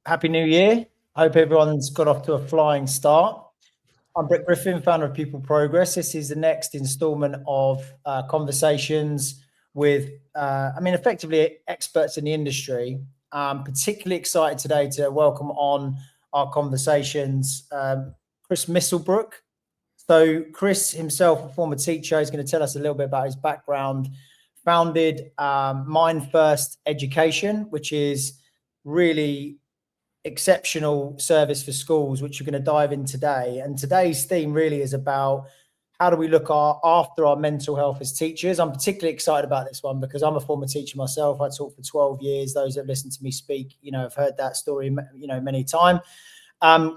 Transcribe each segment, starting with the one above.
Happy New Year. I hope everyone's got off to a flying start. I'm Griffin, founder of Pupil Progress. This is the next installment of conversations with, effectively experts in the industry. I'm particularly excited today to welcome on our conversations Chris Misselbrook. So Chris himself, a former teacher, is going to tell us a little bit about his background. Founded Mind First Education, which is really exceptional service for schools, which we're going to dive in today. And today's theme really is about how do we look after our mental health as teachers. I'm particularly excited about this one because I'm a former teacher myself. I taught for 12 years. Those that listen to me speak, have heard that story, many times.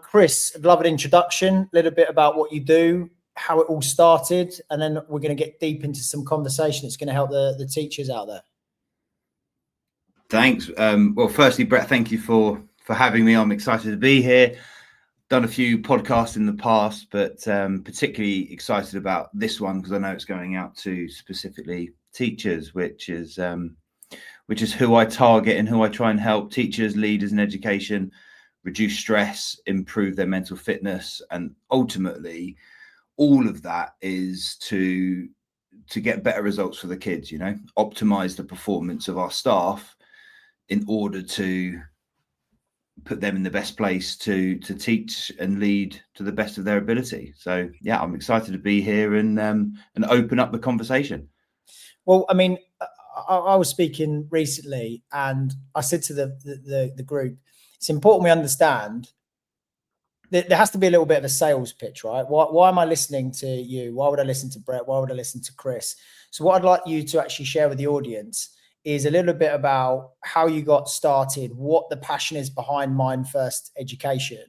Chris, I'd love an introduction, a little bit about what you do, how it all started, and then we're going to get deep into some conversation that's going to help the teachers out there. Thanks. Well, firstly, Brett, thank you for having me. I'm excited to be here. Done a few podcasts in the past, but particularly excited about this one because I know it's going out to specifically teachers, which is who I target and who I try and help. Teachers, leaders in education, reduce stress, improve their mental fitness, and ultimately all of that is to get better results for the kids, optimize the performance of our staff in order to put them in the best place to teach and lead to the best of their ability. So yeah, I'm excited to be here and open up the conversation. Well, I mean, I was speaking recently and I said to the group, it's important we understand that there has to be a little bit of a sales pitch, right? Why am I listening to you? Why would I listen to Brett? Why would I listen to Chris? So what I'd like you to actually share with the audience is a little bit about how you got started, what the passion is behind Mind First Education.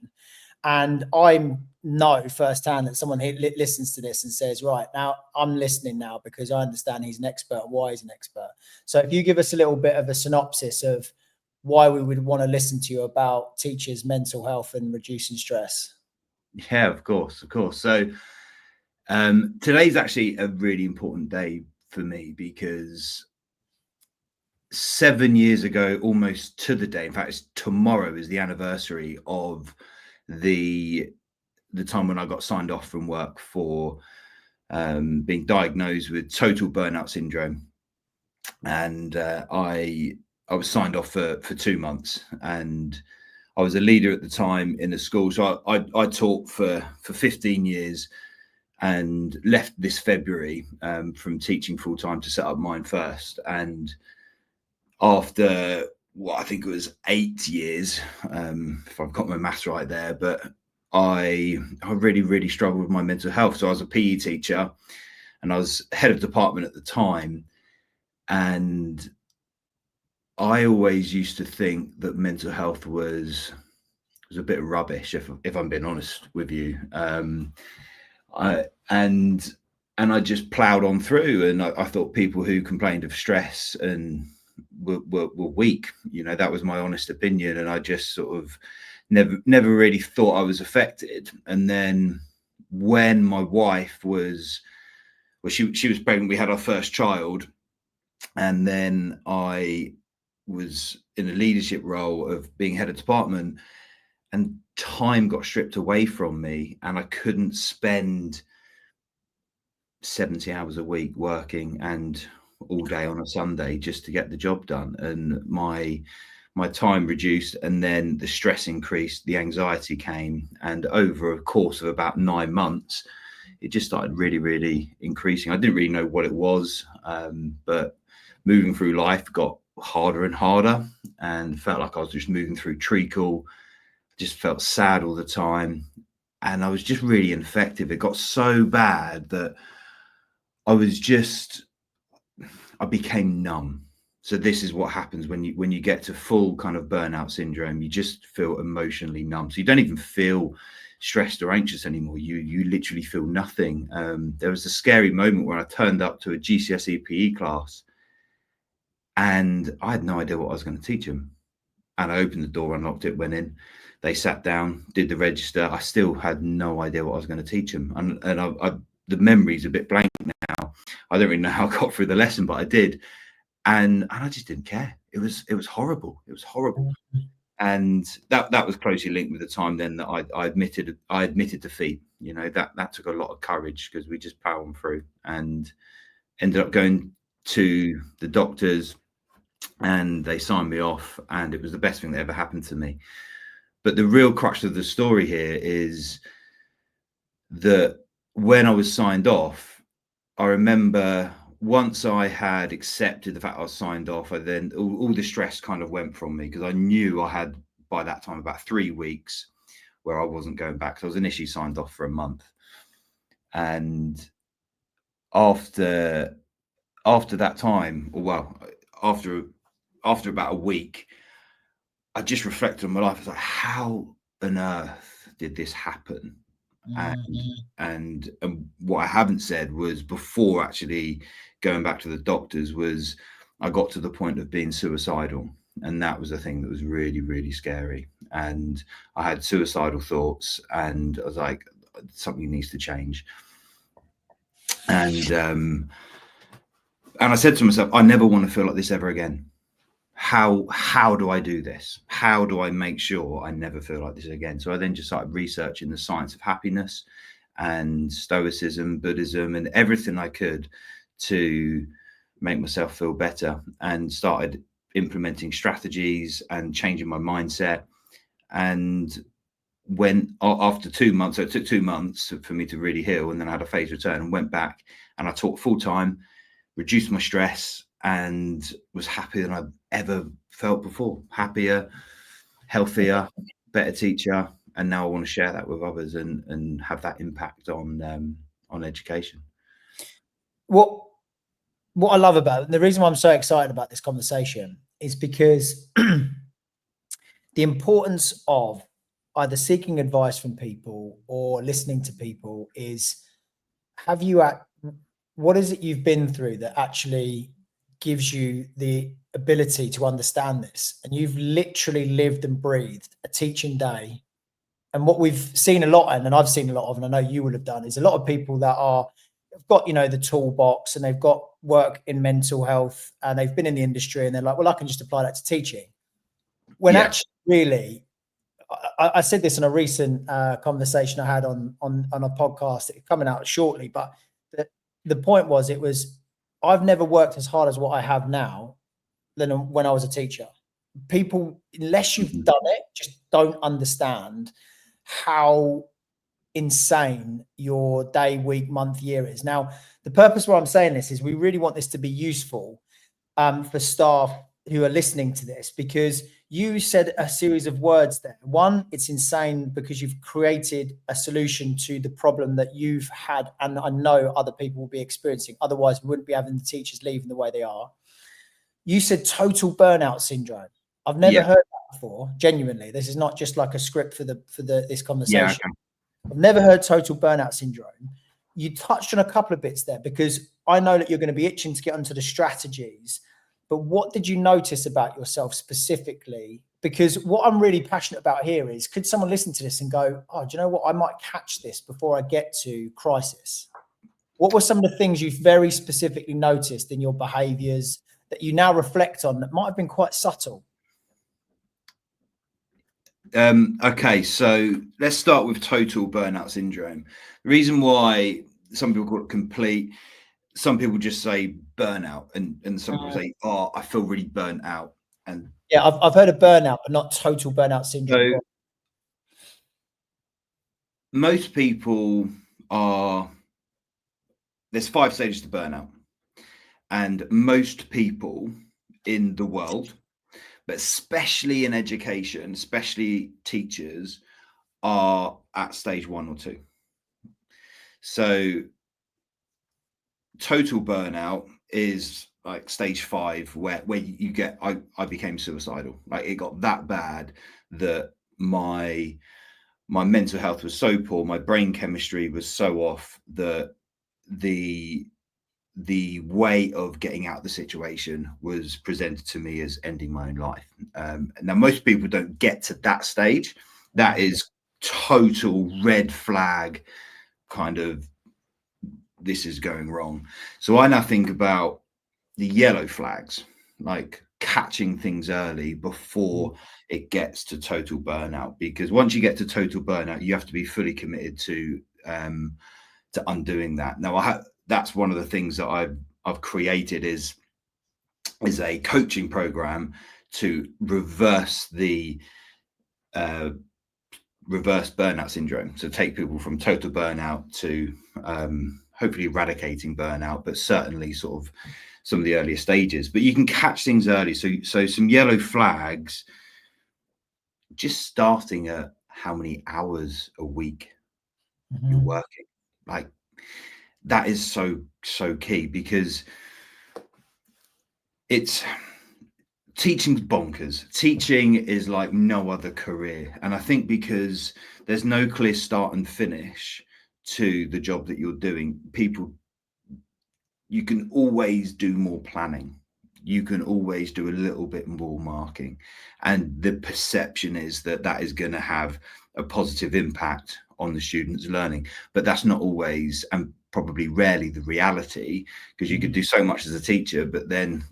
And I know firsthand that someone here listens to this and says, right, now I'm listening now because I understand he's an expert and why he's an expert. So if you give us a little bit of a synopsis of why we would want to listen to you about teachers' mental health and reducing stress. Yeah, of course. So today's actually a really important day for me because 7 years ago, almost to the day, in fact, tomorrow is the anniversary of the time when I got signed off from work for being diagnosed with total burnout syndrome. And I was signed off for 2 months, and I was a leader at the time in a school. So I taught for 15 years and left this February from teaching full time to set up Mind First. And after I think it was 8 years, if I've got my maths right there, but I really, really struggled with my mental health. So I was a PE teacher and I was head of department at the time. And I always used to think that mental health was a bit rubbish, if I'm being honest with you. And I just plowed on through, and I thought people who complained of stress and were weak. That was my honest opinion, and I just sort of never really thought I was affected. And then when my wife she was pregnant, we had our first child, and then I was in a leadership role of being head of department, and time got stripped away from me, and I couldn't spend 70 hours a week working and all day on a Sunday just to get the job done. And my time reduced, and then the stress increased, the anxiety came, and over a course of about 9 months, it just started really, really increasing. I didn't really know what it was, but moving through life got harder and harder, and felt like I was just moving through treacle. Just felt sad all the time, and I was just really ineffective. It got so bad that I became numb. So this is what happens when you get to full kind of burnout syndrome. You just feel emotionally numb. So you don't even feel stressed or anxious anymore. You literally feel nothing. There was a scary moment when I turned up to a GCSE PE class and I had no idea what I was going to teach them. And I opened the door, unlocked it, went in. They sat down, did the register. I still had no idea what I was going to teach them. And the memory's a bit blank now. I don't really know how I got through the lesson, but I did. And I just didn't care. It was horrible. It was horrible. And that was closely linked with the time then that I admitted defeat. You know, that took a lot of courage, because we just power on through, and ended up going to the doctors, and they signed me off, and it was the best thing that ever happened to me. But the real crux of the story here is that when I was signed off, I remember once I had accepted the fact I was signed off, I then all the stress kind of went from me, because I knew I had by that time about 3 weeks where I wasn't going back. So I was initially signed off for a month, and after that time, or well, after about a week, I just reflected on my life. I was like, how on earth did this happen? And what I haven't said was, before actually going back to the doctors, was I got to the point of being suicidal. And that was a thing that was really, really scary. And I had suicidal thoughts, and I was like, something needs to change. And I said to myself, I never want to feel like this ever again. How do I do this? How do I make sure I never feel like this again? So I then just started researching the science of happiness and Stoicism, Buddhism, and everything I could to make myself feel better, and started implementing strategies and changing my mindset. And when after 2 months, so it took 2 months for me to really heal, and then I had a phase return and went back, and I taught full time, reduced my stress, and was happier than I've ever felt before. Happier, healthier, better teacher. And now I want to share that with others and have that impact on education. What I love about it, and the reason why I'm so excited about this conversation, is because the importance of either seeking advice from people or listening to people is, what is it you've been through that actually gives you the ability to understand this? And you've literally lived and breathed a teaching day. And what we've seen a lot, and I've seen a lot of, and I know you will have done, is a lot of people that have got, you know, the toolbox, and they've got work in mental health, and they've been in the industry, and they're like, well, I can just apply that to teaching. When actually, really, I said this in a recent conversation I had on a podcast coming out shortly, but the point was, I've never worked as hard as what I have now than when I was a teacher. People, unless you've done it, just don't understand how insane your day, week, month, year is. Now, the purpose why I'm saying this is we really want this to be useful for staff who are listening to this, because you said a series of words there. One, it's insane because you've created a solution to the problem that you've had, and I know other people will be experiencing. Otherwise, we wouldn't be having the teachers leaving the way they are. You said total burnout syndrome. I've never heard that before. Genuinely, this is not just like a script for this conversation. Yeah, okay. I've never heard total burnout syndrome. You touched on a couple of bits there, because I know that you're going to be itching to get onto the strategies. But what did you notice about yourself specifically? Because what I'm really passionate about here is, could someone listen to this and go, oh, do you know what? I might catch this before I get to crisis. What were some of the things you very specifically noticed in your behaviors that you now reflect on that might have been quite subtle? Okay, so let's start with total burnout syndrome. The reason why some people call it complete, some people just say burnout, and some people say, oh, I feel really burnt out. And yeah, I've heard of burnout, but not total burnout syndrome. So most people there's 5 stages to burnout, and most people in the world, but especially in education, especially teachers, are at stage 1 or 2. So total burnout is like stage 5, where you get, I became suicidal. Like, it got that bad that my mental health was so poor, my brain chemistry was so off, that the way of getting out of the situation was presented to me as ending my own life. Now, most people don't get to that stage. That is total red flag, kind of, this is going wrong. So I now think about the yellow flags, like catching things early before it gets to total burnout, because once you get to total burnout, you have to be fully committed to undoing that. Now, that's one of the things that I've created is a coaching program to reverse the reverse burnout syndrome. So take people from total burnout to hopefully eradicating burnout, but certainly sort of some of the earlier stages. But you can catch things early. So some yellow flags, just starting at how many hours a week you're working. Like, that is so key, because teaching's bonkers. Teaching is like no other career. And I think because there's no clear start and finish to the job that you're doing, you can always do more planning. You can always do a little bit more marking. And the perception is that is going to have a positive impact on the students' learning. But that's not always, and probably rarely, the reality, because you could do so much as a teacher, but then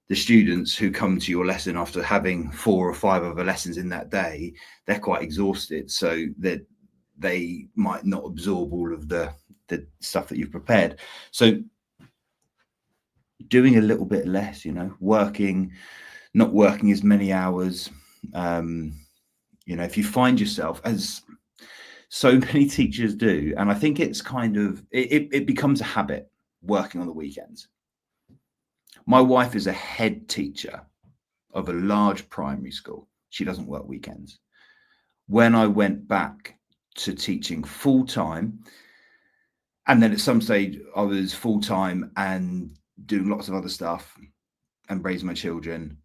the students who come to your lesson after having 4 or 5 other lessons in that day, they're quite exhausted. So that they might not absorb all of the stuff that you've prepared. So doing a little bit less, not working as many hours. If you find yourself, as so many teachers do, and I think it's kind of, it becomes a habit, working on the weekends. My wife is a head teacher of a large primary school. She doesn't work weekends. When I went back to teaching full time, and then at some stage I was full time and doing lots of other stuff and raising my children,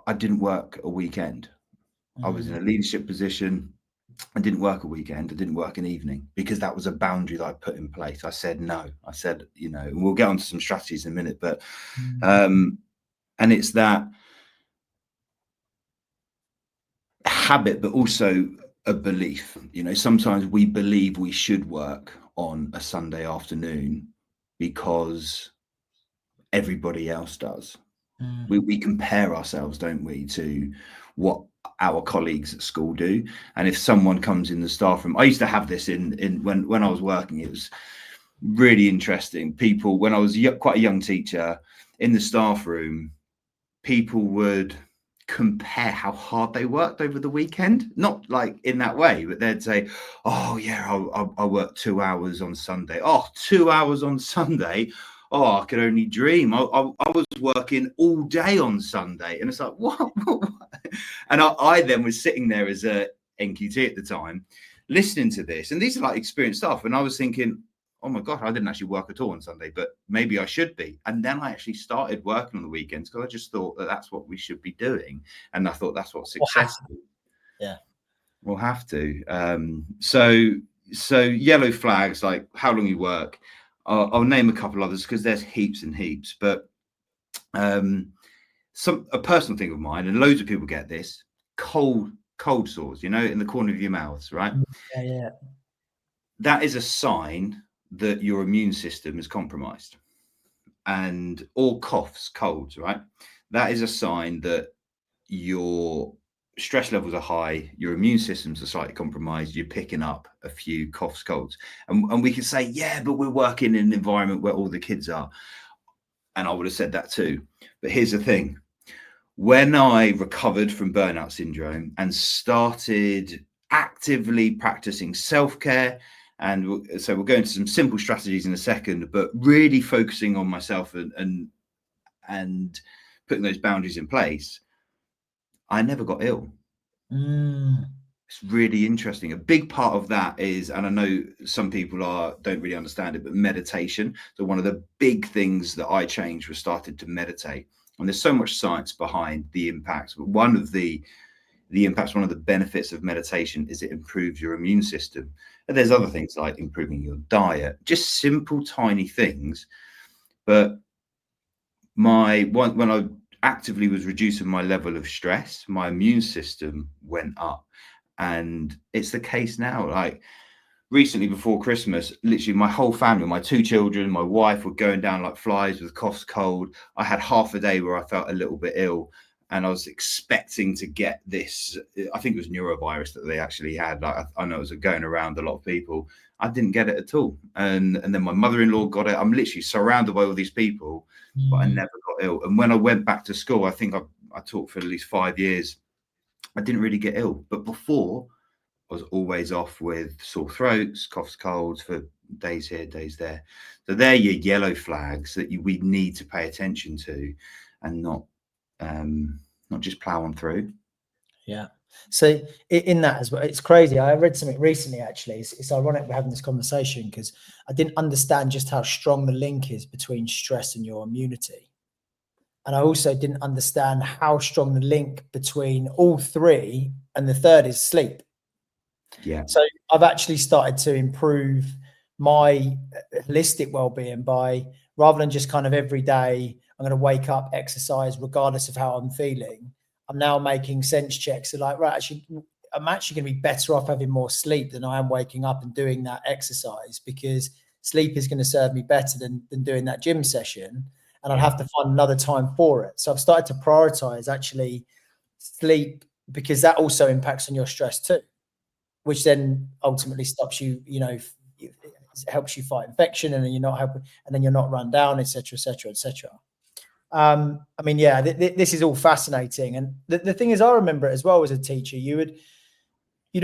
I didn't work a weekend. I was in a leadership position. I didn't work a weekend. I didn't work an evening, because that was a boundary that I put in place. I said no. I said, and we'll get onto some strategies in a minute, but and it's that habit, but also a belief. Sometimes we believe we should work on a Sunday afternoon because everybody else does. We compare ourselves, don't we, to what our colleagues at school do. And if someone comes in the staff room, I used to have this when I was working, it was really interesting. People, when I was quite a young teacher, in the staff room, people would compare how hard they worked over the weekend, not like in that way, but they'd say, oh yeah, I worked 2 hours on Sunday. Oh, 2 hours on Sunday. Oh, I could only dream. I was working all day on Sunday. And it's like, what? And I then was sitting there as a NQT at the time, listening to this. And these are like experienced staff. And I was thinking, oh my God, I didn't actually work at all on Sunday, but maybe I should be. And then I actually started working on the weekends, because I just thought that that's what we should be doing. And I thought that's what success is. Yeah. We'll have to. So yellow flags, like how long you work. I'll name a couple others, because there's heaps and heaps, but a personal thing of mine, and loads of people get this, cold sores, in the corner of your mouths, right? Yeah. That is a sign that your immune system is compromised. Or coughs, colds, right? That is a sign that your stress levels are high, your immune systems are slightly compromised, you're picking up a few coughs, colds. And we can say, yeah, but we're working in an environment where all the kids are. And I would have said that too. But here's the thing. When I recovered from burnout syndrome and started actively practicing self-care, and so we'll go into some simple strategies in a second, but really focusing on myself and putting those boundaries in place, I never got ill. It's really interesting. A big part of that is, and I know some people don't really understand it, but meditation. So one of the big things that I changed was started to meditate. And there's so much science behind the impacts. But one of the impacts, one of the benefits of meditation is it improves your immune system. And there's other things like improving your diet, just simple, tiny things. But when I actively was reducing my level of stress, my immune system went up. And it's the case now, like recently before Christmas, literally my whole family, my 2 children, my wife, were going down like flies with coughs, cold. I had half a day where I felt a little bit ill, and I was expecting to get this. I think it was neurovirus that they actually had. Like, I know it was going around a lot of people. I didn't get it at all, and then my mother-in-law got it. I'm literally surrounded by all these people, but I never got ill. And when I went back to school, I think I taught for at least 5 years. I didn't really get ill, but before, I was always off with sore throats, coughs, colds for days here, days there. So they're your yellow flags that we need to pay attention to, and not just plow on through. Yeah. So in that as well, it's crazy. I read something recently, actually. It's ironic we're having this conversation because I didn't understand just how strong the link is between stress and your immunity. And I also didn't understand how strong the link between all three and the third is sleep. Yeah. So I've actually started to improve my holistic well-being by, rather than just kind of every day, I'm going to wake up, exercise, regardless of how I'm feeling. I'm now making sense checks. So like, right, actually, I'm actually going to be better off having more sleep than I am waking up and doing that exercise, because sleep is going to serve me better than doing that gym session. And I'll have to find another time for it. So I've started to prioritize actually sleep, because that also impacts on your stress too, which then ultimately stops you, it helps you fight infection, and then you're not helping, and then you're not run down, etc., etc., etc. I mean, yeah, this is all fascinating. And the thing is, I remember it as well as a teacher, you'd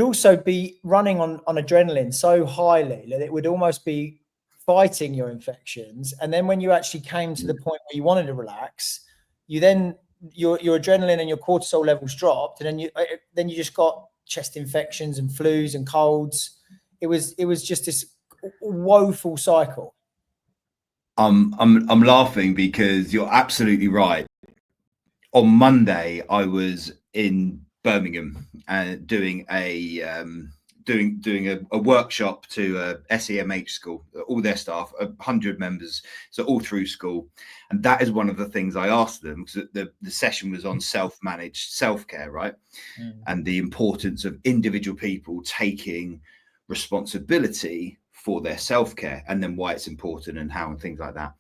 also be running on adrenaline so highly that it would almost be fighting your infections. And then when you actually came to the point where you wanted to relax, you then your adrenaline and your cortisol levels dropped, and then you just got chest infections and flus and colds. It was just this woeful cycle. I'm laughing because you're absolutely right. On Monday, I was in Birmingham and doing a workshop to a SEMH school, all their staff, 100 members, so all through school. And that is one of the things I asked them, because the session was on self-managed self-care, right? And the importance of individual people taking responsibility for their self-care, and then why it's important and how, and things like that.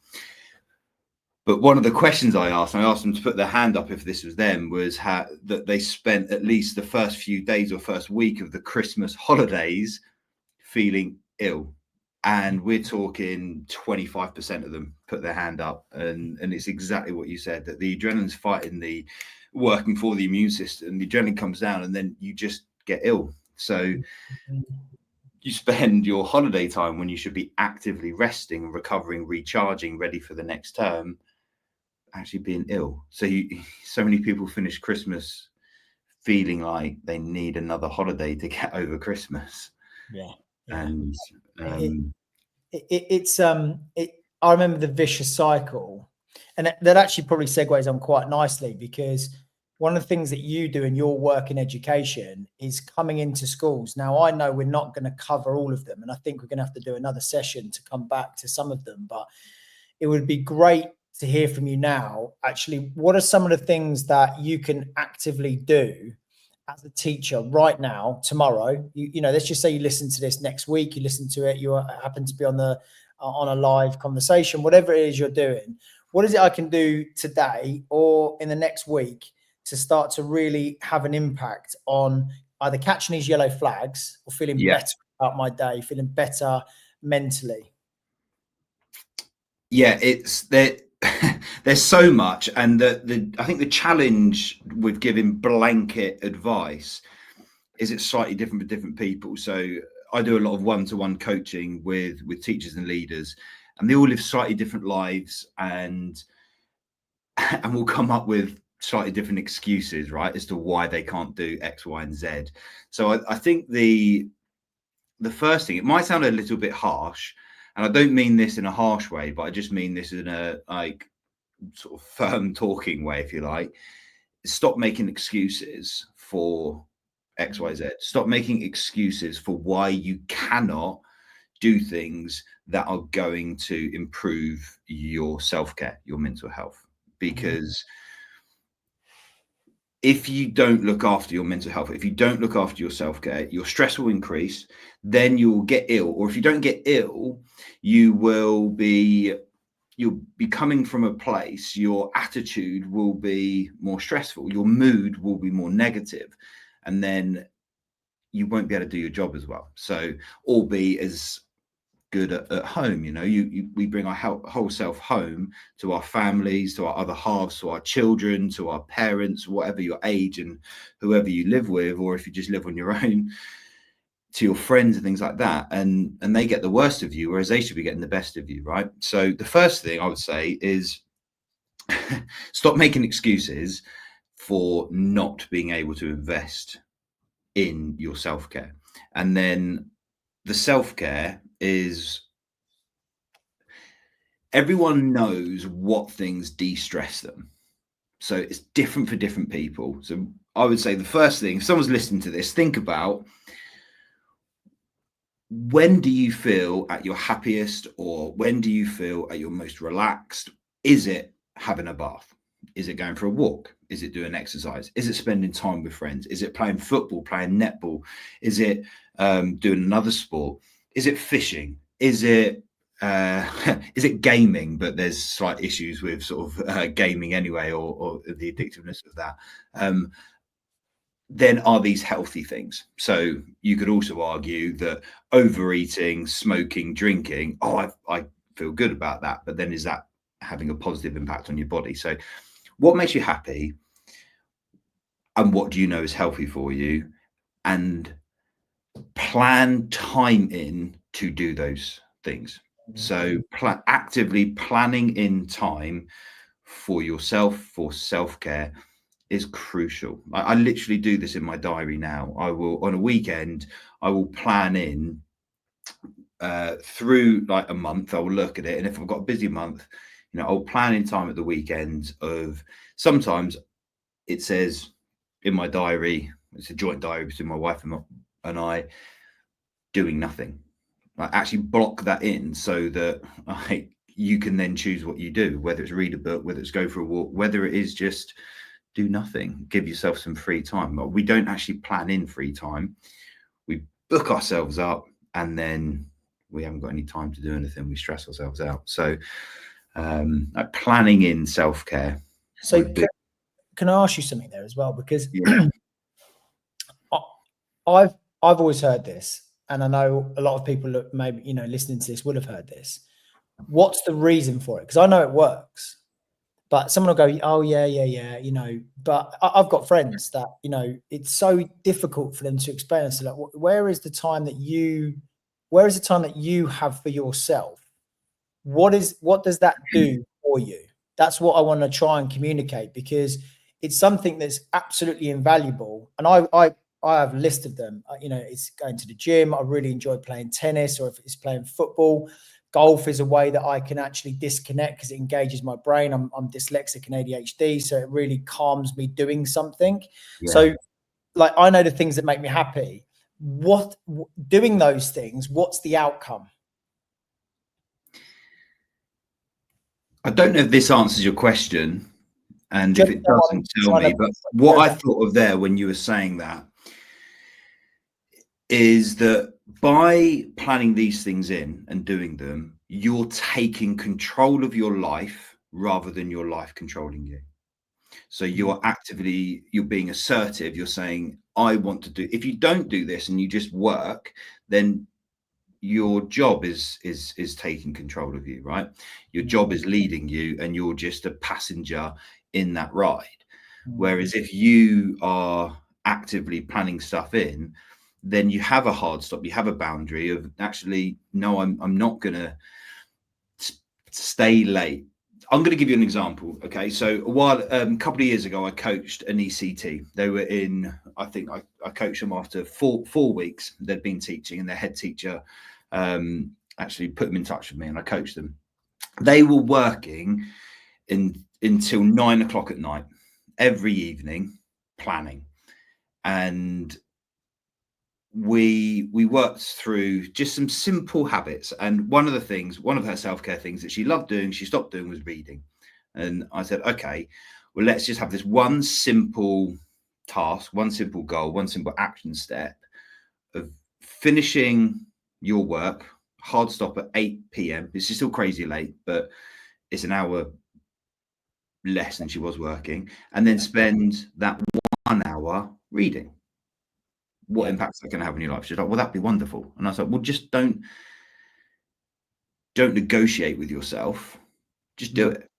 But one of the questions I asked them to put their hand up if this was them, was how that they spent at least the first few days or first week of the Christmas holidays feeling ill. And we're talking 25% of them put their hand up. And it's exactly what you said, that the adrenaline's fighting working for the immune system. The adrenaline comes down and then you just get ill. So you spend your holiday time, when you should be actively resting, recovering, recharging, ready for the next term, actually being ill. So many people finish Christmas feeling like they need another holiday to get over Christmas. Yeah. And I remember the vicious cycle, and that actually probably segues on quite nicely, because one of the things that you do in your work in education is coming into schools. Now, I know we're not going to cover all of them, and I think we're going to have to do another session to come back to some of them, but it would be great to hear from you now. Actually, what are some of the things that you can actively do as a teacher right now, tomorrow? Let's just say you listen to this next week, you listen to it, you happen to be on a live conversation, whatever it is you're doing. What is it I can do today or in the next week to start to really have an impact on either catching these yellow flags or feeling better about my day, feeling better mentally? Yeah, it's there. There's so much, and I think the challenge with giving blanket advice is it's slightly different for different people. So I do a lot of one-to-one coaching with teachers and leaders, and they all live slightly different lives, and we'll come up with slightly different excuses, right, as to why they can't do X, Y, and Z. So I think the first thing, it might sound a little bit harsh, and I don't mean this in a harsh way, but I just mean this in a sort of firm talking way, if you like. Stop making excuses for X, Y, Z. Stop making excuses for why you cannot do things that are going to improve your self-care, your mental health, because if you don't look after your mental health, if you don't look after your self-care, your stress will increase, then you'll get ill. Or if you don't get ill, you'll be coming from a place, your attitude will be more stressful, your mood will be more negative, and then you won't be able to do your job as well. So, or be as good at home. We bring our whole self home to our families, to our other halves, to our children, to our parents, whatever your age and whoever you live with, or if you just live on your own, to your friends and things like that, and they get the worst of you, whereas they should be getting the best of you, right? So the first thing I would say is stop making excuses for not being able to invest in your self-care. And then the self-care is, everyone knows what things de-stress them. So it's different for different people. So I would say the first thing, if someone's listening to this, think about, when do you feel at your happiest, or when do you feel at your most relaxed? Is it having a bath? Is it going for a walk? Is it doing exercise? Is it spending time with friends? Is it playing football, playing netball? Is it doing another sport? Is it fishing? Is it gaming? But there's slight issues with sort of gaming anyway, or the addictiveness of that. Then are these healthy things? So you could also argue that overeating, smoking, drinking, I feel good about that, but then is that having a positive impact on your body? So what makes you happy, and what do you know is healthy for you, and plan time in to do those things. So actively planning in time for yourself, for self-care, is crucial. I literally do this in my diary now. I will, on a weekend, I will plan in through like a month. I will look at it, and if I've got a busy month, I'll plan in time at the weekend of, sometimes it says in my diary, it's a joint diary between my wife and I, doing nothing. I actually block that in so that you can then choose what you do, whether it's read a book, whether it's go for a walk, whether it is just do nothing, give yourself some free time. But we don't actually plan in free time. We book ourselves up, and then we haven't got any time to do anything. We stress ourselves out. So planning in self-care. So can I ask you something there as well? Because I've always heard this, and I know a lot of people that maybe, listening to this would have heard this. What's the reason for it? Because I know it works. But someone will go, oh, yeah. But I've got friends that, it's so difficult for them to explain. So like, where is the time that you have for yourself? What does that do for you? That's what I want to try and communicate, because it's something that's absolutely invaluable. And I have a list of them. It's going to the gym. I really enjoy playing tennis, or if it's playing football. Golf is a way that I can actually disconnect because it engages my brain. I'm dyslexic and ADHD, so it really calms me doing something. Yeah. So, like, I know the things that make me happy. Doing those things, what's the outcome? I don't know if this answers your question, and if it doesn't, tell me. But what I thought of there when you were saying that is that by planning these things in and doing them, you're taking control of your life rather than your life controlling you. So you're being assertive. You're saying, I want to do, if you don't do this and you just work, then your job is taking control of you, right? Your job is leading you, and you're just a passenger in that ride. Whereas if you are actively planning stuff in, then you have a hard stop, you have a boundary of, actually, no, I'm not going to stay late. I'm going to give you an example. Okay. So a couple of years ago, I coached an ECT. They were in, I think I coached them after four weeks. They'd been teaching, and their head teacher actually put them in touch with me, and I coached them. They were working until 9 o'clock at night every evening, planning. And we worked through just some simple habits. And one of her self-care things that she loved doing, she stopped doing, was reading. And I said, okay, well, let's just have this one simple task, one simple goal, one simple action step of finishing your work, hard stop at 8 p.m. This is still crazy late, but it's an hour less than she was working, and then spend that 1 hour reading. What impact's that going to have on your life? She's like, well, that'd be wonderful. And I was like, well, just don't negotiate with yourself. Just do it.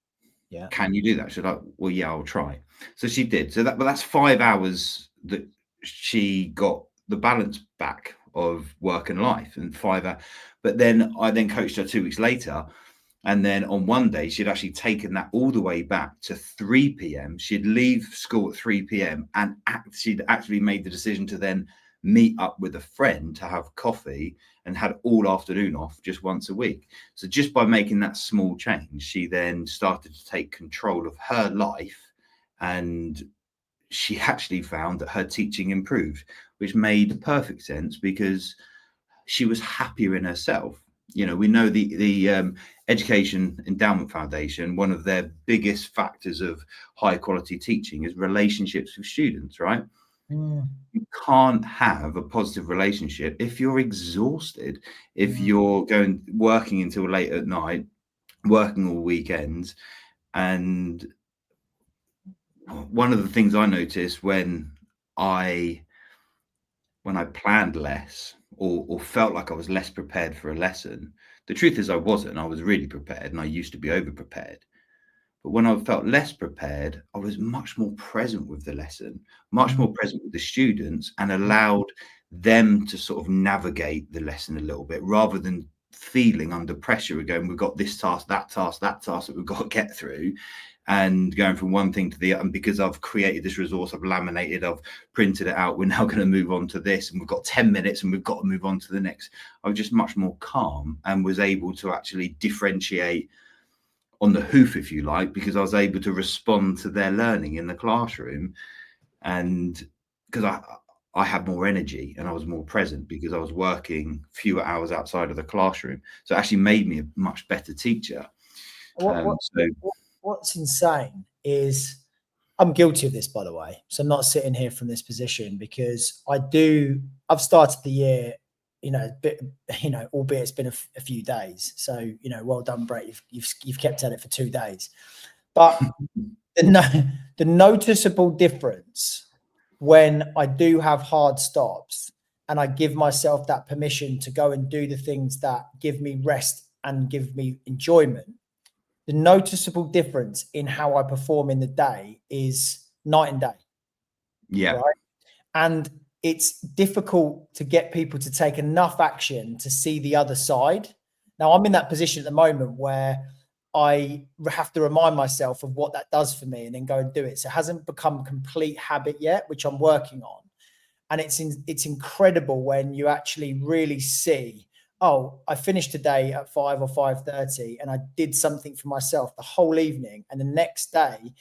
Yeah. Can you do that? She's like, well, yeah, I'll try. So she did. So that's 5 hours that she got the balance back of work and life, and 5 hours. But then I coached her 2 weeks later. And then on one day, she'd actually taken that all the way back to 3 p.m. She'd leave school at 3 p.m. and she'd actually made the decision to then meet up with a friend to have coffee, and had all afternoon off just once a week. So just by making that small change, she then started to take control of her life, and she actually found that her teaching improved, which made perfect sense because she was happier in herself. You know, we know the Education Endowment Foundation, one of their biggest factors of high quality teaching is relationships with students, right? You can't have a positive relationship if you're exhausted, if you're working until late at night, working all weekends. And one of the things I noticed when I planned less, or felt like I was less prepared for a lesson, the truth is I wasn't. I was really prepared, and I used to be over prepared. But when I felt less prepared, I was much more present with the lesson, much more present with the students, and allowed them to sort of navigate the lesson a little bit, rather than feeling under pressure of going, we've got this task, that task that we've got to get through, and going from one thing to the other. And because I've created this resource, I've laminated, I've printed it out, we're now going to move on to this, and we've got 10 minutes and we've got to move on to the next. I was just much more calm and was able to actually differentiate on the hoof, if you like, because I was able to respond to their learning in the classroom. And because I had more energy and I was more present because I was working fewer hours outside of the classroom. So it actually made me a much better teacher. What's insane is, I'm guilty of this, by the way. So I'm not sitting here from this position, because I've started the year, albeit it's been a few days. So, well done, Brett. You've kept at it for 2 days. But the noticeable difference when I do have hard stops and I give myself that permission to go and do the things that give me rest and give me enjoyment, the noticeable difference in how I perform in the day is night and day. Yeah. Right. And it's difficult to get people to take enough action to see the other side. Now, I'm in that position at the moment where I have to remind myself of what that does for me and then go and do it. So it hasn't become a complete habit yet, which I'm working on. And it's incredible when you actually really see, oh, I finished today at 5 or 5:30 and I did something for myself the whole evening. And the next day,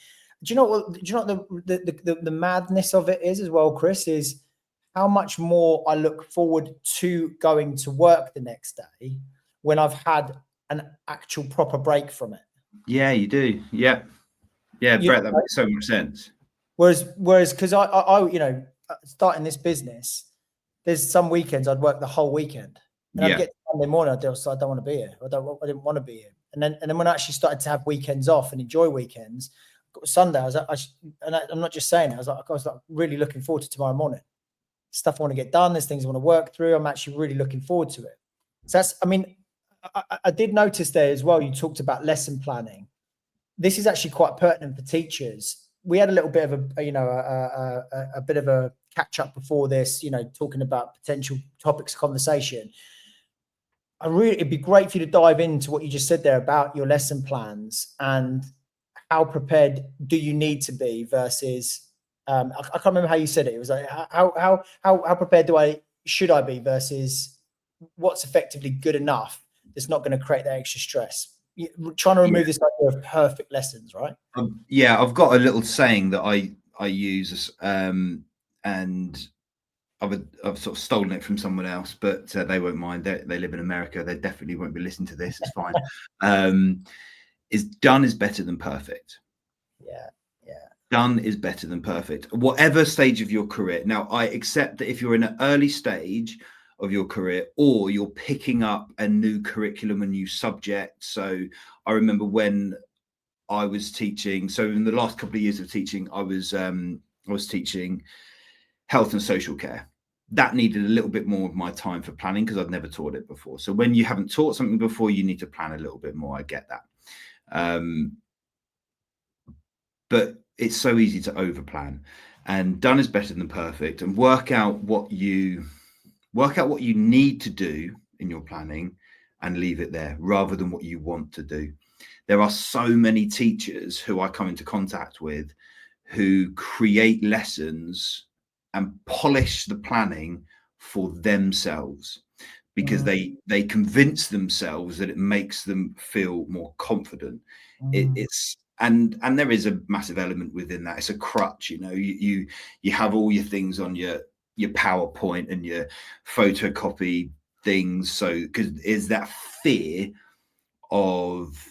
do you know what the madness of it is as well, Chris, is how much more I look forward to going to work the next day when I've had an actual proper break from it. Yeah, you do. Yeah. Yeah, Brett, that makes so much sense. Whereas because I starting this business, there's some weekends I'd work the whole weekend. And I'd get to Monday morning, I don't want to be here. I didn't want to be here. And then when I actually started to have weekends off and enjoy weekends, Sunday, I'm not just saying it, I was really looking forward to tomorrow morning. Stuff I want to get done. There's things I want to work through. I'm actually really looking forward to it. So I did notice there as well, you talked about lesson planning. This is actually quite pertinent for teachers. We had a little bit of a bit of a catch up before this, talking about potential topics of conversation. It'd be great for you to dive into what you just said there about your lesson plans and how prepared do you need to be versus, I can't remember how you said it. It was like, how prepared should I be versus what's effectively good enough that's not going to create that extra stress. You're trying to remove this idea of perfect lessons, right? I've got a little saying that I use, and I've sort of stolen it from someone else, but they won't mind. They live in America. They definitely won't be listening to this. It's fine. Is done is better than perfect. Yeah. Done is better than perfect, whatever stage of your career. Now, I accept that if you're in an early stage of your career, or you're picking up a new curriculum, a new subject. So I remember when I was teaching, so in the last couple of years of teaching, I was teaching health and social care. That needed a little bit more of my time for planning because I'd never taught it before. So when you haven't taught something before, you need to plan a little bit more. I get that. But it's so easy to overplan, and done is better than perfect, and work out what you need to do in your planning and leave it there rather than what you want to do. There are so many teachers who I come into contact with who create lessons and polish the planning for themselves because they convince themselves that it makes them feel more confident. It's and there is a massive element within that. It's a crutch, you know. You have all your things on your PowerPoint and your photocopy things, so because is that fear of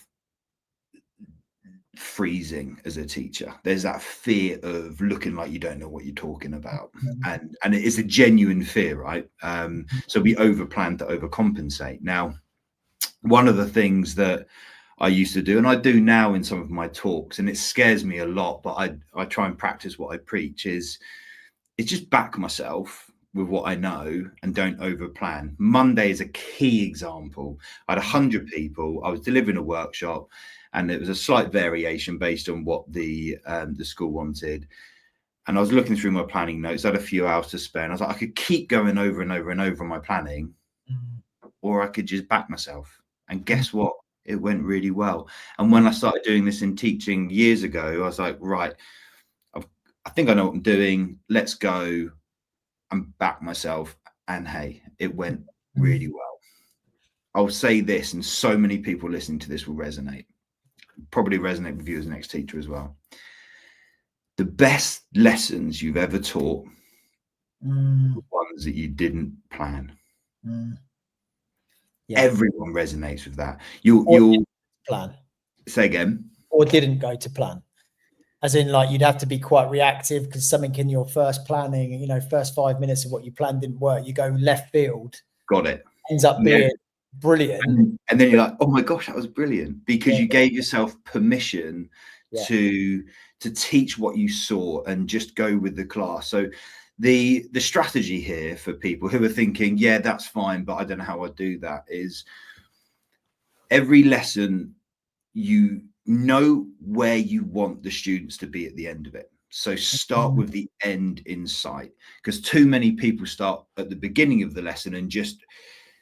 freezing as a teacher. There's that fear of looking like you don't know what you're talking about, and it is a genuine fear, right? So we overplan to overcompensate. Now, one of the things that I used to do, and I do now in some of my talks, and it scares me a lot, but I try and practice what I preach, is just back myself with what I know and don't overplan. Monday is a key example. I had 100 people. I was delivering a workshop, and it was a slight variation based on what the school wanted. And I was looking through my planning notes. I had a few hours to spare, and I was like, I could keep going over and over and over on my planning, or I could just back myself. And guess what? It went really well. And when I started doing this in teaching years ago, I was like, right, I think I know what I'm doing. Let's go and back myself. And hey, it went really well. I'll say this, and so many people listening to this will probably resonate with you as an ex-teacher as well. The best lessons you've ever taught were the ones that you didn't plan. Yeah. Everyone resonates with that. You'll plan. Say again. Or didn't go to plan. As in, like, you'd have to be quite reactive because something in your first planning, you know, first 5 minutes of what you planned didn't work. You go left field. Got it. Ends up being brilliant. And then you're like, oh my gosh, that was brilliant, because you gave yourself permission to teach what you saw and just go with the class. So the strategy here for people who are thinking, yeah, that's fine, but I don't know how I do that, is every lesson, you know where you want the students to be at the end of it. So start with the end in sight, because too many people start at the beginning of the lesson and just,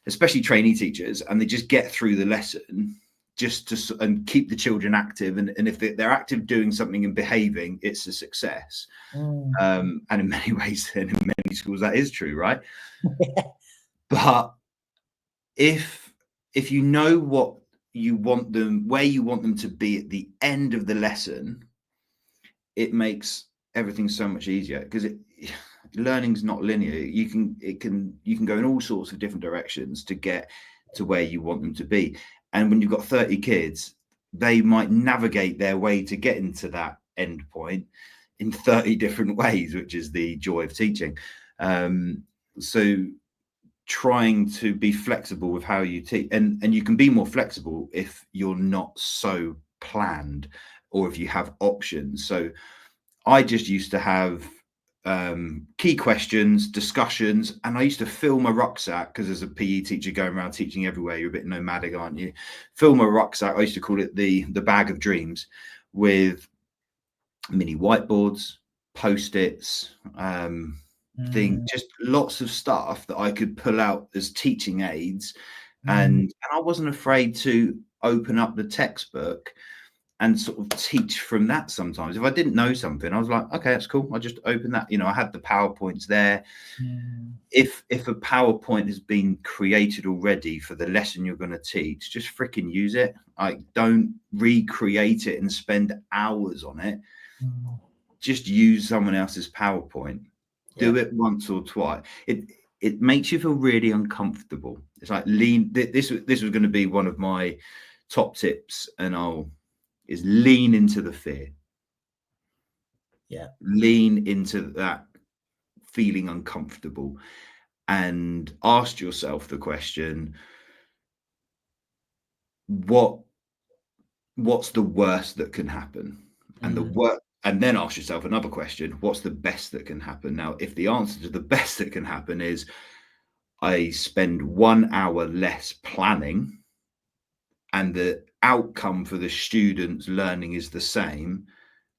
especially trainee teachers, and they just get through the lesson just to and keep the children active. And if they're active doing something and behaving, it's a success. And in many ways, and in many schools, that is true, right? But if you know what you want them, where you want them to be at the end of the lesson, it makes everything so much easier, because learning's not linear. You can go in all sorts of different directions to get to where you want them to be. And when you've got 30 kids, they might navigate their way to getting to that end point in 30 different ways, which is the joy of teaching. So trying to be flexible with how you teach, and you can be more flexible if you're not so planned, or if you have options. So I just used to have key questions, discussions, and I used to fill my rucksack, because as a PE teacher going around teaching everywhere, you're a bit nomadic, aren't you? Fill my rucksack, I used to call it the bag of dreams, with mini whiteboards, post-its, just lots of stuff that I could pull out as teaching aids. And I wasn't afraid to open up the textbook and sort of teach from that. Sometimes if I didn't know something, I was like, okay, that's cool, I'll just open that. You know, I had the PowerPoints there. If a PowerPoint has been created already for the lesson you're going to teach, just freaking use it. Like, don't recreate it and spend hours on it. Just use someone else's PowerPoint. Do it once or twice. It makes you feel really uncomfortable. It's like this was going to be one of my top tips, and is lean into the fear. Yeah. Lean into that feeling uncomfortable and ask yourself the question, what's the worst that can happen? And then ask yourself another question, what's the best that can happen? Now, if the answer to the best that can happen is I spend 1 hour less planning and the outcome for the students learning is the same,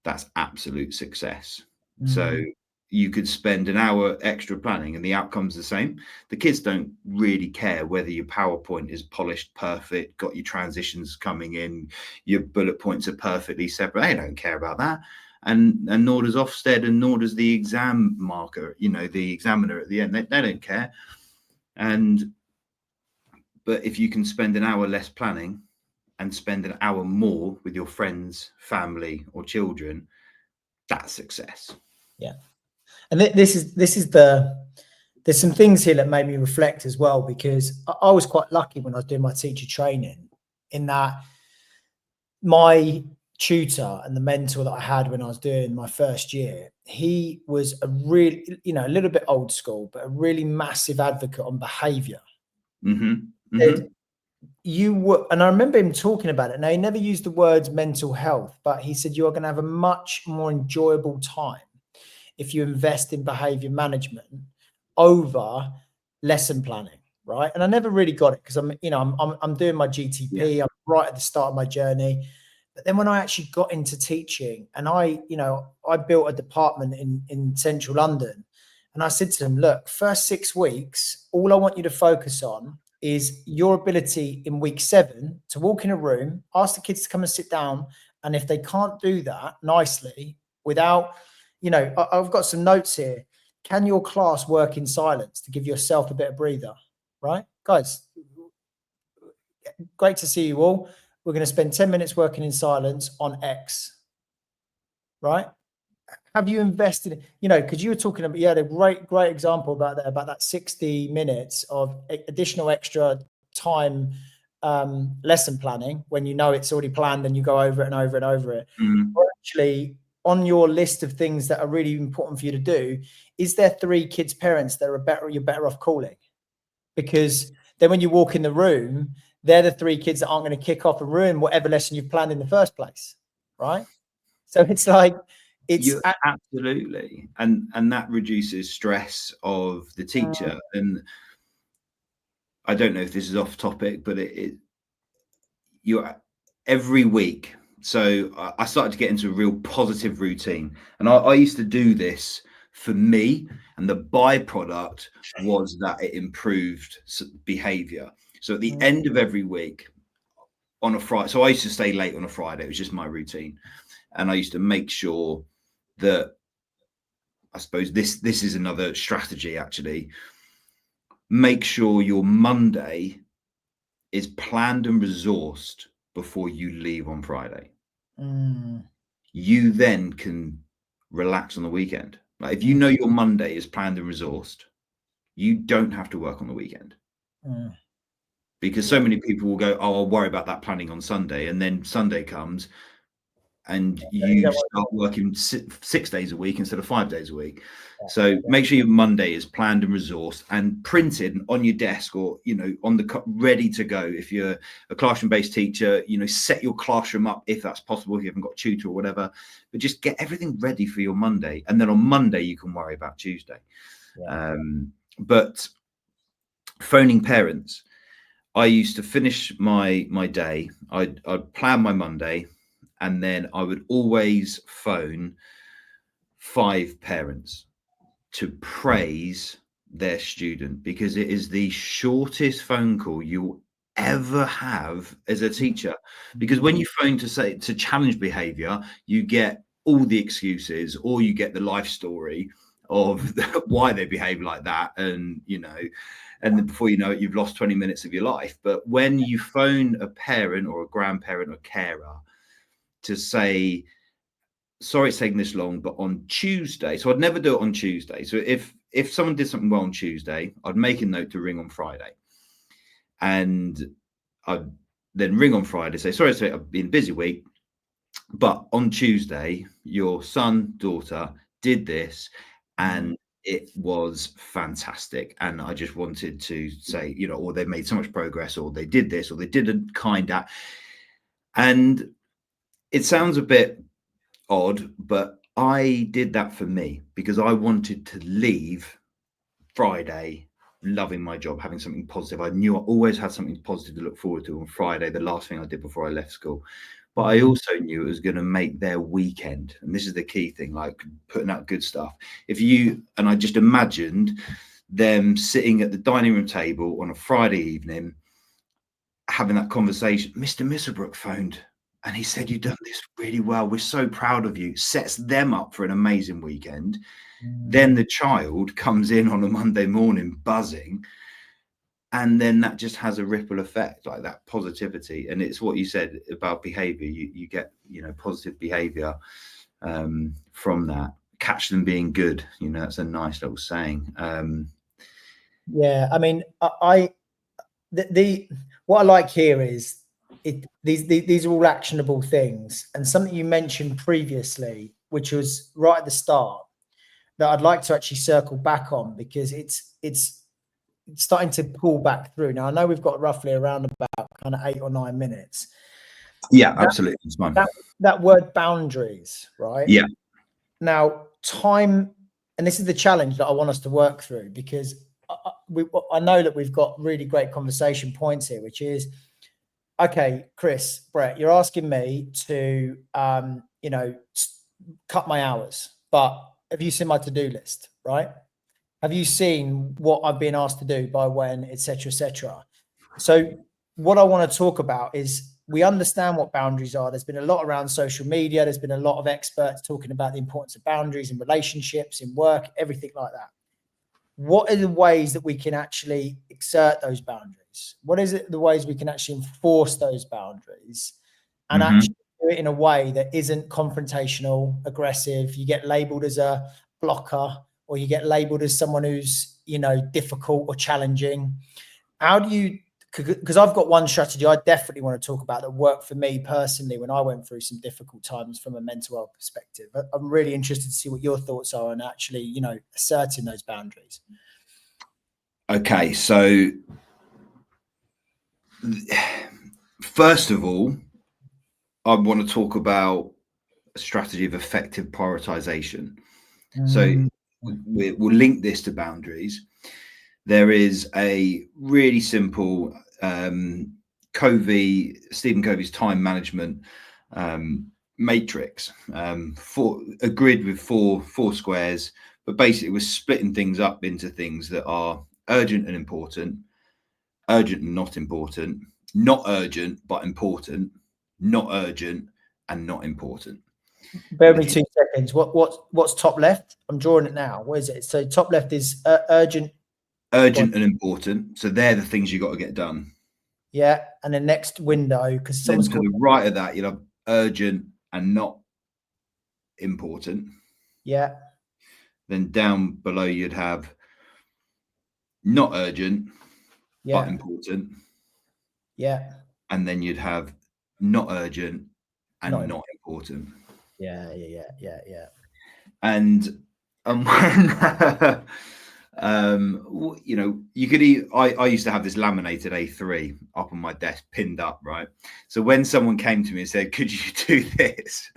that's absolute success. So you could spend an hour extra planning and the outcome's the same. The kids don't really care whether your PowerPoint is polished, perfect, got your transitions coming in, your bullet points are perfectly separate. They don't care about that. And nor does Ofsted, and nor does the exam marker, the examiner at the end. They don't care. But if you can spend an hour less planning and spend an hour more with your friends, family, or children, that's success. Yeah. And there's some things here that made me reflect as well, because I was quite lucky when I was doing my teacher training, in that my tutor and the mentor that I had when I was doing my first year, he was a really, a little bit old school, but a really massive advocate on behavior. And I remember him talking about it. Now, he never used the words mental health, but he said, you are going to have a much more enjoyable time if you invest in behavior management over lesson planning, right? And I never really got it, because I'm doing my GTP. I'm right at the start of my journey. But then when I actually got into teaching, and I built a department in central London, and I said to them, look, first 6 weeks, all I want you to focus on is your ability in week 7 to walk in a room, ask the kids to come and sit down. And if they can't do that nicely without, I've got some notes here. Can your class work in silence to give yourself a bit of breather? Right? Guys, great to see you all. We're going to spend 10 minutes working in silence on X. Right? Have you invested, because you were talking about, you had a great example about that 60 minutes of additional extra time lesson planning, when it's already planned and you go over it and over and over it. Or actually, on your list of things that are really important for you to do, is there 3 kids' parents that you're better off calling? Because then when you walk in the room, they're the 3 kids that aren't going to kick off and ruin whatever lesson you've planned in the first place, right? So it's like, absolutely, and that reduces stress of the teacher. And I don't know if this is off topic, but you're every week. So I started to get into a real positive routine, and I used to do this for me, and the byproduct was that it improved behavior. So at the end of every week on a Friday, so I used to stay late on a Friday. It was just my routine, and I used to make sure that, I suppose this is another strategy actually, make sure your Monday is planned and resourced before you leave on Friday. You then can relax on the weekend. Like, if you know your Monday is planned and resourced, you don't have to work on the weekend. Because so many people will go, oh, I'll worry about that planning on Sunday, and then Sunday comes and you start working 6 days a week instead of 5 days a week. So make sure your Monday is planned and resourced and printed on your desk, or on the ready to go. If you're a classroom-based teacher, set your classroom up if that's possible, if you haven't got a tutor or whatever, but just get everything ready for your Monday, and then on Monday you can worry about Tuesday. But phoning parents, I used to finish my day, I'd plan my Monday, and then I would always phone 5 parents to praise their student, because it is the shortest phone call you'll ever have as a teacher. Because when you phone to challenge behavior, you get all the excuses, or you get the life story of why they behave like that, and then before you know it, you've lost 20 minutes of your life. But when you phone a parent or a grandparent or carer to say, sorry it's taking this long, but on Tuesday, so I'd never do it on Tuesday. So if someone did something well on Tuesday, I'd make a note to ring on Friday, and I'd then ring on Friday, say, sorry, I've been a busy week, but on Tuesday, your son, daughter did this, and it was fantastic. And I just wanted to say, you know, or they made so much progress, or they did this, or they didn't kind of. And it sounds a bit odd, but I did that for me because I wanted to leave Friday loving my job, having something positive. I knew I always had something positive to look forward to on Friday, the last thing I did before I left school. But I also knew it was going to make their weekend. And this is the key thing, like putting out good stuff. And I just imagined them sitting at the dining room table on a Friday evening, having that conversation. Mr. Misselbrook phoned and he said, "You've done this really well. We're so proud of you." Sets them up for an amazing weekend. Then the child comes in on a Monday morning buzzing, and then that just has a ripple effect, like that positivity. And it's what you said about behavior. You get, you know, positive behavior from that. Catch them being good. You know, that's a nice little saying. Yeah, I mean, what I like here is these are all actionable things, and something you mentioned previously, which was right at the start, that I'd like to actually circle back on, because it's starting to pull back through. Now, I know we've got roughly around about kind of 8 or 9 minutes. Yeah, absolutely. It's fine. That word boundaries, right? Yeah. Now, time, and this is the challenge that I want us to work through, because I know that we've got really great conversation points here, which is, okay, Chris, Brett, you're asking me to, you know, cut my hours, but have you seen my to-do list, right? Have you seen what I've been asked to do, by when, etc., etc.? So what I want to talk about is, we understand what boundaries are. There's been a lot around social media. There's been a lot of experts talking about the importance of boundaries in relationships, in work, everything like that. What are the ways that we can actually exert those boundaries? What is it, the ways we can actually enforce those boundaries and actually do it in a way that isn't confrontational, aggressive? You get labeled as a blocker, or you get labeled as someone who's, you know, difficult or challenging. How do you, because I've got one strategy I definitely want to talk about that worked for me personally when I went through some difficult times from a mental health perspective. I'm really interested to see what your thoughts are on actually, you know, asserting those boundaries. Okay, so first of all, I want to talk about a strategy of effective prioritization. So we'll link this to boundaries. There is a really simple Stephen Covey's time management matrix, a grid with four squares, but basically we're splitting things up into things that are urgent and important, urgent and not important, not urgent but important, not urgent and not important. Bear with me 2 seconds. What's top left? I'm drawing it now. What is it? So top left is urgent and important. So they're the things you got to get done. Yeah, and the next window, because someone's to the right of that, you'll have urgent and not important. Yeah. Then down below you'd have not urgent but important. Yeah. And then you'd have not urgent and not important. Yeah. And when you know, you could I used to have this laminated A3 up on my desk, pinned up, right? So when someone came to me and said, "Could you do this?"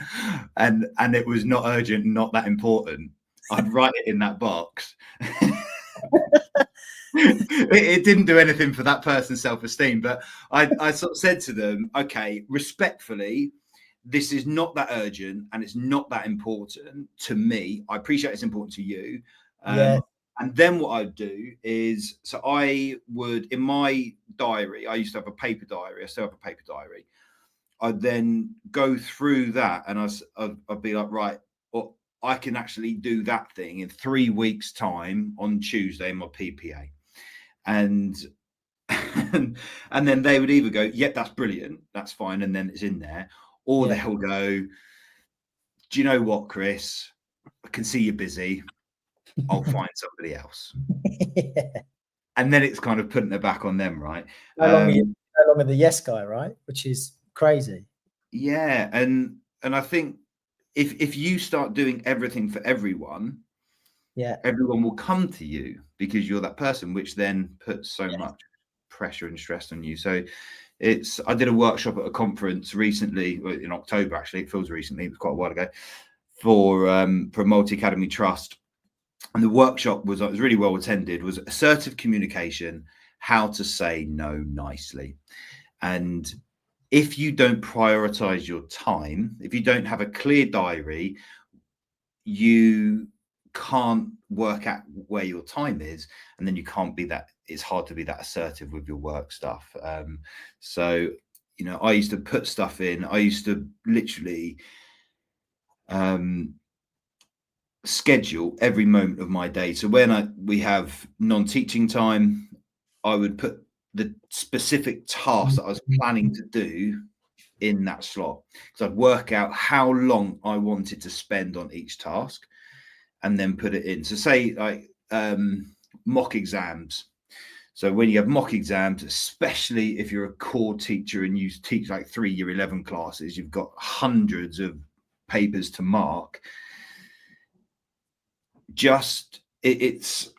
and it was not urgent, not that important, I'd write it in that box. It didn't do anything for that person's self-esteem, but I sort of said to them, okay, respectfully, this is not that urgent and it's not that important to me. I appreciate it's important to you. And then what I'd do is, so I would, in my diary, I used to have a paper diary. I still have a paper diary. I'd then go through that and I'd be like, right, well, I can actually do that thing in 3 weeks' time on Tuesday in my PPA. And then they would either go, yep, that's brilliant, that's fine, and then it's in there, or they'll go, do you know what, Chris, I can see you're busy, I'll find somebody else. And then it's kind of putting it back on them, right? No longer the yes guy, right? Which is crazy. Yeah, and I think if you start doing everything for everyone, everyone will come to you because you're that person, which then puts so much pressure and stress on you. So I did a workshop at a conference recently, in October, actually. It feels recently, it was quite a while ago, for a multi-academy trust. And the workshop was really well attended, was assertive communication, how to say no nicely. And if you don't prioritize your time, if you don't have a clear diary, you can't work out where your time is, and then you can't be that, it's hard to be that assertive with your work stuff. So, you know, I used to put stuff in, I used to literally schedule every moment of my day. So when we have non-teaching time, I would put the specific task that I was planning to do in that slot, because I'd work out how long I wanted to spend on each task and then put it in. So say like mock exams. So when you have mock exams, especially if you're a core teacher and you teach like 3 Year 11 classes, you've got hundreds of papers to mark. Just it's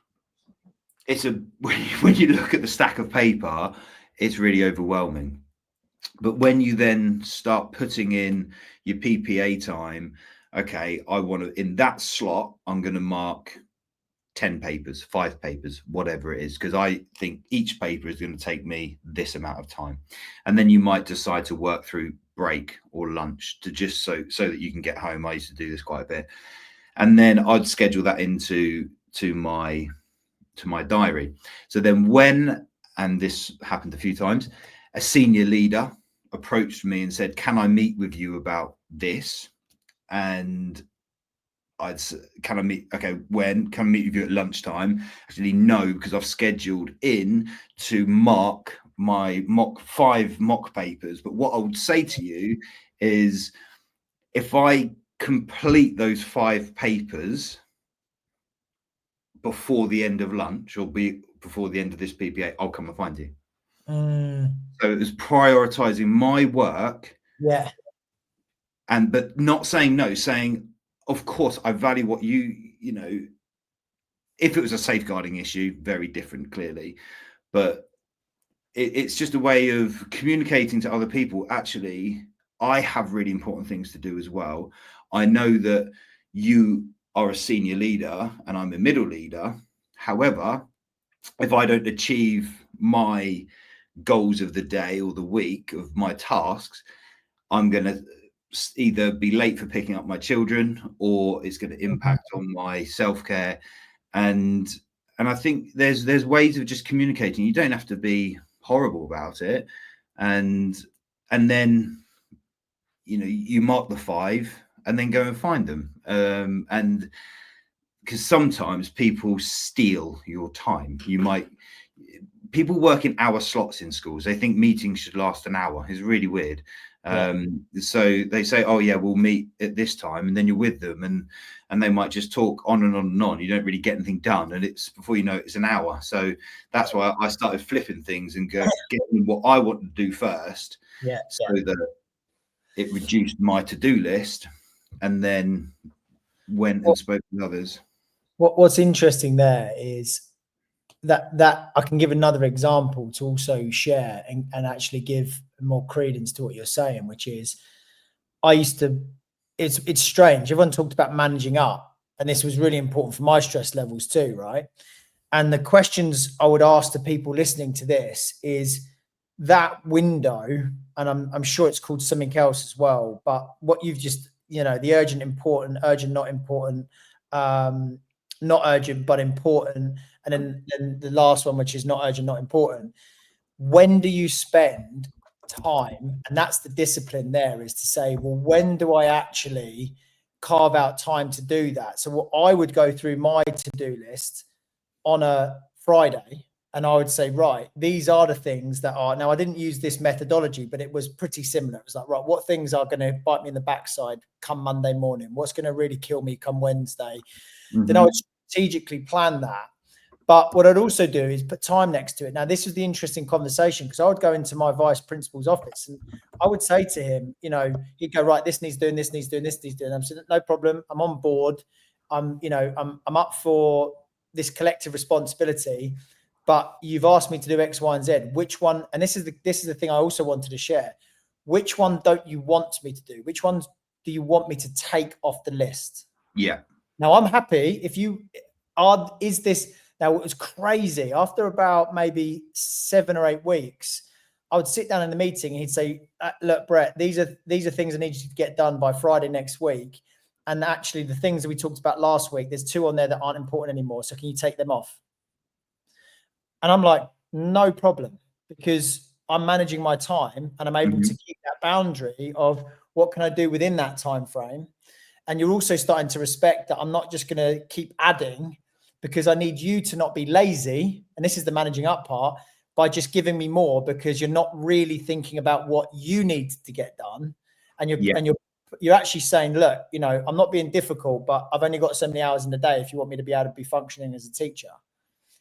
when you look at the stack of paper, it's really overwhelming. But when you then start putting in your PPA time, okay, I want to, in that slot, I'm going to mark 10 papers, 5 papers, whatever it is, because I think each paper is going to take me this amount of time. And then you might decide to work through break or lunch to just so that you can get home. I used to do this quite a bit. And then I'd schedule that into my diary. So then when, and this happened a few times, a senior leader approached me and said, can I meet with you about this? And I'd say, can I meet? Okay, when? Can I meet with you at lunchtime? Actually, no, because I've scheduled in to mark my 5 mock papers. But what I would say to you is, if I complete those 5 papers before the end of lunch or before the end of this PPA, I'll come and find you. So it was prioritizing my work. Yeah. But not saying no, saying, of course, I value what you know, if it was a safeguarding issue, very different, clearly. But it's just a way of communicating to other people. Actually, I have really important things to do as well. I know that you are a senior leader and I'm a middle leader. However, if I don't achieve my goals of the day or the week of my tasks, I'm going to either be late for picking up my children, or it's going to impact on my self-care. And I think there's ways of just communicating. You don't have to be horrible about it. And then, you know, you mark the 5 and then go and find them. And because sometimes people steal your time. People work in hour slots in schools. They think meetings should last an hour. It's really weird. So they say, oh yeah, we'll meet at this time, and then you're with them, and they might just talk on and on and on. You don't really get anything done, and it's, before you know it, it's an hour. So that's why I started flipping things and getting what I want to do first, so that it reduced my to-do list, and then went and spoke with others. What's interesting there is that I can give another example to also share and actually give more credence to what you're saying, which is, I used to, it's strange. Everyone talked about managing up, and this was really important for my stress levels too, right? And the questions I would ask to people listening to this is that window, and I'm sure it's called something else as well, but what you've just, you know, the urgent, important, urgent, not important, not urgent, but important. And then the last one, which is not urgent, not important. When do you spend time? And that's the discipline there, is to say, well, when do I actually carve out time to do that? So what I would go through my to-do list on a Friday, and I would say, right, these are the things that are, now I didn't use this methodology, but it was pretty similar. It was like, right, what things are going to bite me in the backside come Monday morning? What's going to really kill me come Wednesday? Then I would strategically plan that. But what I'd also do is put time next to it. Now, this was the interesting conversation, because I would go into my vice principal's office and I would say to him, you know, he'd go, right, this needs doing, this needs doing, this needs doing. I'm saying, no problem. I'm on board. I'm up for this collective responsibility, but you've asked me to do X, Y, and Z. Which one? And this is the thing I also wanted to share. Which one don't you want me to do? Which ones do you want me to take off the list? Yeah. Now, I'm happy if you are, is this, now it was crazy. After about maybe 7 or 8 weeks, I would sit down in the meeting and he'd say, look, Brett, these are things I need you to get done by Friday next week. And actually the things that we talked about last week, there's 2 on there that aren't important anymore. So can you take them off? And I'm like, no problem, because I'm managing my time and I'm able to keep that boundary of what can I do within that time frame. And you're also starting to respect that I'm not just going to keep adding, because I need you to not be lazy. And this is the managing up part, by just giving me more, because you're not really thinking about what you need to get done. And you're actually saying, look, you know, I'm not being difficult, but I've only got so many hours in the day if you want me to be able to be functioning as a teacher.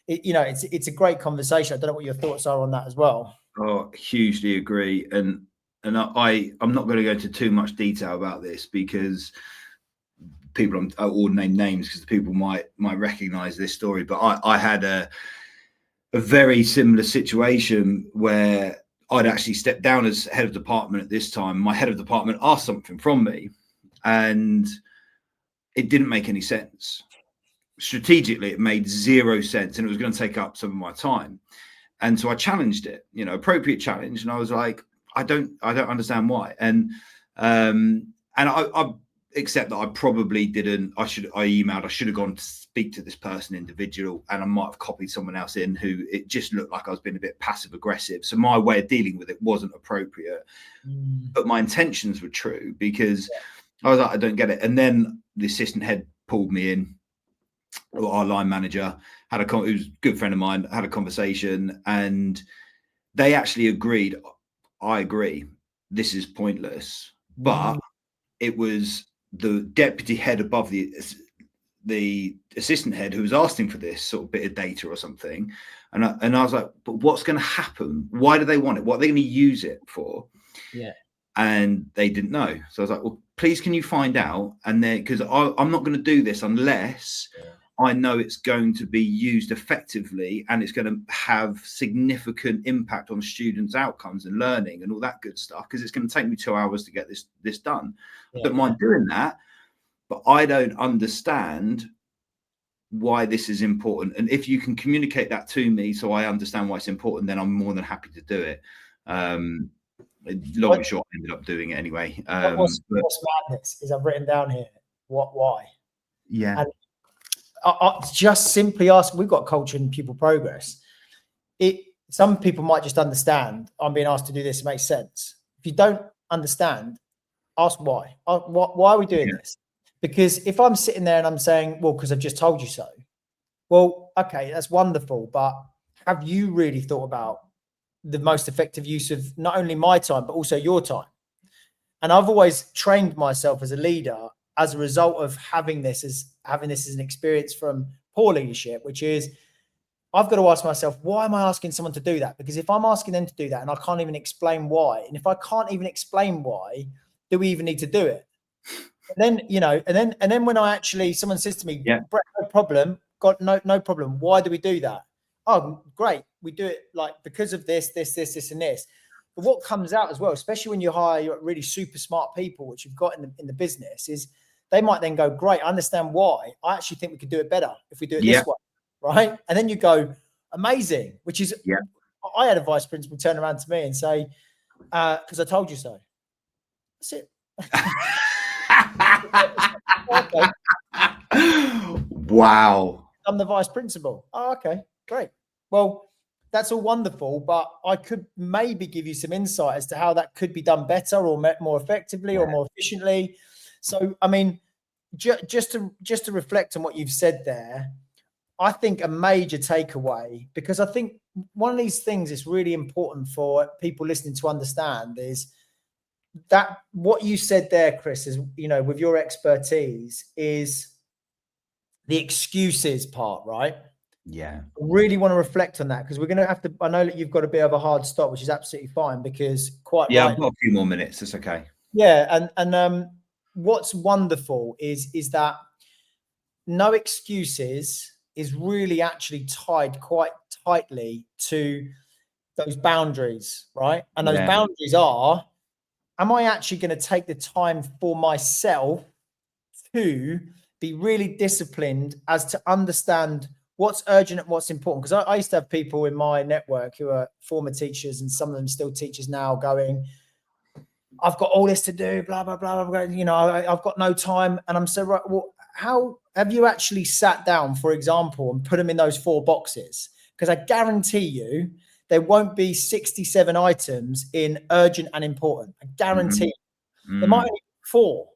It's a great conversation. I don't know what your thoughts are on that as well. Oh, hugely agree. And I'm not going to go into too much detail about this, because people, I will name names because people might recognize this story. But I had a very similar situation where I'd actually stepped down as head of department at this time. My head of department asked something from me and it didn't make any sense. Strategically, it made 0 sense, and it was going to take up some of my time. And so I challenged it, appropriate challenge. And I was like, I don't understand why. And I accept that I probably didn't. I should have gone to speak to this person individual, and I might have copied someone else in who it just looked like I was being a bit passive aggressive. So my way of dealing with it wasn't appropriate, but my intentions were true, because I was like, I don't get it. And then the assistant head pulled me in, or our line manager it was a good friend of mine, had a conversation, and they actually agreed. I agree, this is pointless, but it was the deputy head above the assistant head who was asking for this sort of bit of data or something. And I was like, but what's going to happen? Why do they want it? What are they going to use it for? Yeah. And they didn't know. So I was like, well, please, can you find out? And then, because I'm not going to do this unless I know it's going to be used effectively and it's going to have significant impact on students' outcomes and learning and all that good stuff, because it's going to take me 2 hours to get this done. I don't mind doing that, but I don't understand why this is important. And if you can communicate that to me so I understand why it's important, then I'm more than happy to do it. Long and short, I ended up doing it anyway. What's madness is I've written down here, why? Yeah. And I just simply ask, we've got culture and pupil progress. Some people might just understand, I'm being asked to do this, it makes sense. If you don't understand, ask why. Why are we doing this? Because if I'm sitting there and I'm saying, well, because I've just told you so. Well, okay, that's wonderful. But have you really thought about the most effective use of not only my time, but also your time? And I've always trained myself as a leader as a result of having this as an experience from poor leadership, which is I've got to ask myself, why am I asking someone to do that? Because if I'm asking them to do that and I can't even explain why, and if I can't even explain why, do we even need to do it? And then, and then when someone says to me, Brett, no problem, no problem. Why do we do that? Oh, great. We do it because of this, and this. But what comes out as well, especially when you hire really super smart people, which you've got in the business, is they might then go, great, I understand why. I actually think we could do it better if we do it this way, right? And then you go, amazing, which is, I had a vice principal turn around to me and say, because I told you so. That's it. Okay. Wow. I'm the vice principal. Oh, okay, great. Well, that's all wonderful, but I could maybe give you some insight as to how that could be done better or more effectively or more efficiently. So, I mean, just to reflect on what you've said there, I think a major takeaway, because I think one of these things is really important for people listening to understand, is that what you said there, Chris, is, with your expertise, is the excuses part, right? Yeah. I really want to reflect on that, because we're going to have to, I know that you've got a bit of a hard stop, which is absolutely fine, because quite Yeah, right. I've got a few more minutes. It's okay. Yeah. And what's wonderful is that no excuses is really actually tied quite tightly to those boundaries, right? And those boundaries are, am I actually going to take the time for myself to be really disciplined as to understand what's urgent and what's important? Because I used to have people in my network who are former teachers, and some of them still teachers now, going, I've got all this to do, blah, blah, blah, blah, you know, I've got no time. And I'm so, right, well, how have you actually sat down, for example, and put them in those 4 boxes? Because I guarantee you there won't be 67 items in urgent and important. I guarantee there might only be 4,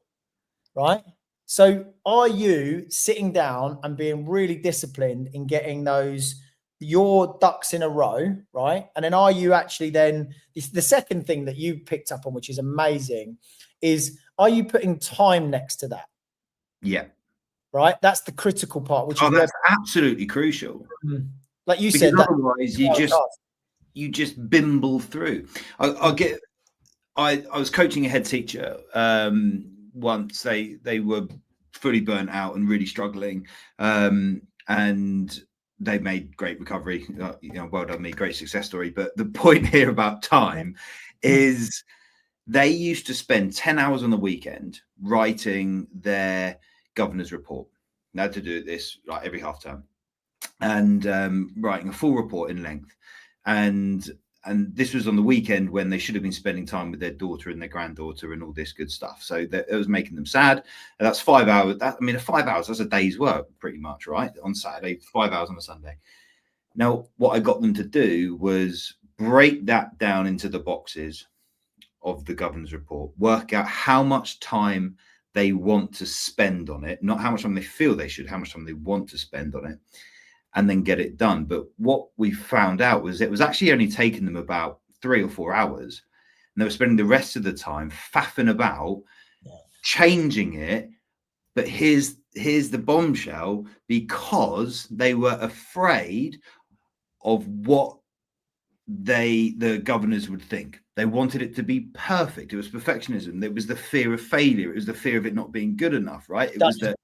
right? So are you sitting down and being really disciplined in getting those, your ducks in a row, right? And then are you actually then, the second thing that you picked up on, which is amazing, is, are you putting time next to that? Yeah. Right? That's the critical part, which is that's absolutely crucial. Like you Because said, otherwise you just bimble through. I was coaching a head teacher once. They were fully burnt out and really struggling, and they made great recovery. You know, well done me, great success story. But the point here about time is, they used to spend 10 hours on the weekend writing their governor's report. They had to do this like every half term, and writing a full report in length. And this was on the weekend, when they should have been spending time with their daughter and their granddaughter and all this good stuff. So that, it was making them sad. And that's 5 hours. I mean, 5 hours, that's a day's work pretty much, right? On Saturday, 5 hours on a Sunday. Now, what I got them to do was break that down into the boxes of the governor's report, work out how much time they want to spend on it, not how much time they feel they should, how much time they want to spend on it, and then get it done. But what we found out was it was actually only taking them about 3 or 4 hours, and they were spending the rest of the time faffing about, changing it. But here's the bombshell: because they were afraid of what the governors would think. They wanted it to be perfect. It was perfectionism. It was the fear of failure. It was the fear of it not being good enough, right? It was the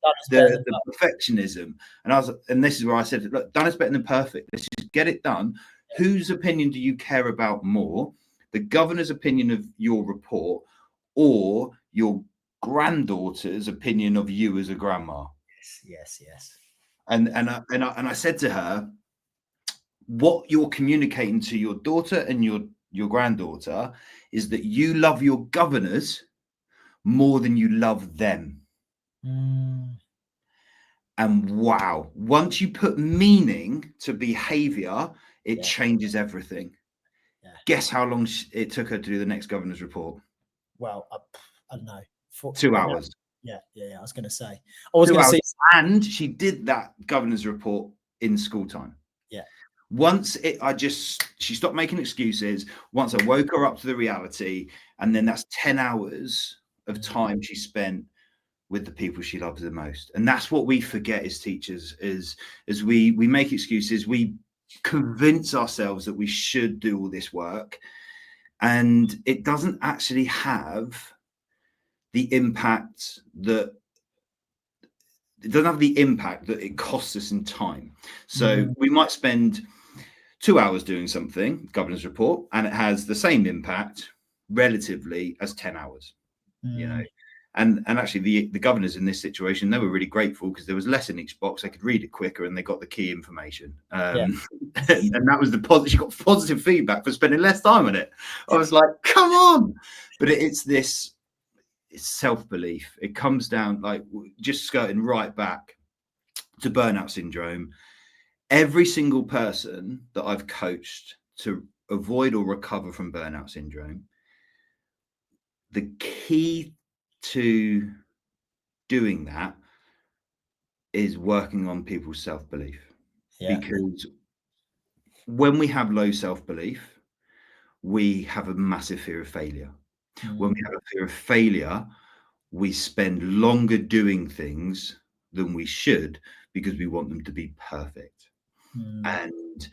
perfectionism. And this is where I said, look, done is better than perfect. Let's just get it done. Whose opinion do you care about more? The governor's opinion of your report, or your granddaughter's opinion of you as a grandma? Yes. And I said to her, what you're communicating to your daughter and your granddaughter is that you love your governors more than you love them. And wow, once you put meaning to behavior, it changes everything. Guess how long it took her to do the next governor's report? Well, I don't know. 2 hours. Yeah. I was going to say. And she did that governor's report in school time. Yeah. Once she stopped making excuses. Once I woke her up to the reality, and then that's 10 hours of time she spent with the people she loves the most. And that's what we forget as teachers, is as we make excuses, we convince ourselves that we should do all this work, and it doesn't actually have the impact that it costs us in time. So we might spend 2 hours doing something, governor's report, and it has the same impact relatively as 10 hours, you know. And actually the governors in this situation, they were really grateful, because there was less in each box. They could read it quicker, and they got the key information. And that was she got positive feedback for spending less time on it. I was like, come on. But it's self-belief. It comes down, like, just skirting right back to burnout syndrome. Every single person that I've coached to avoid or recover from burnout syndrome, the key to doing that is working on people's self-belief. Because when we have low self-belief, we have a massive fear of failure. When we have a fear of failure, we spend longer doing things than we should, because we want them to be perfect. And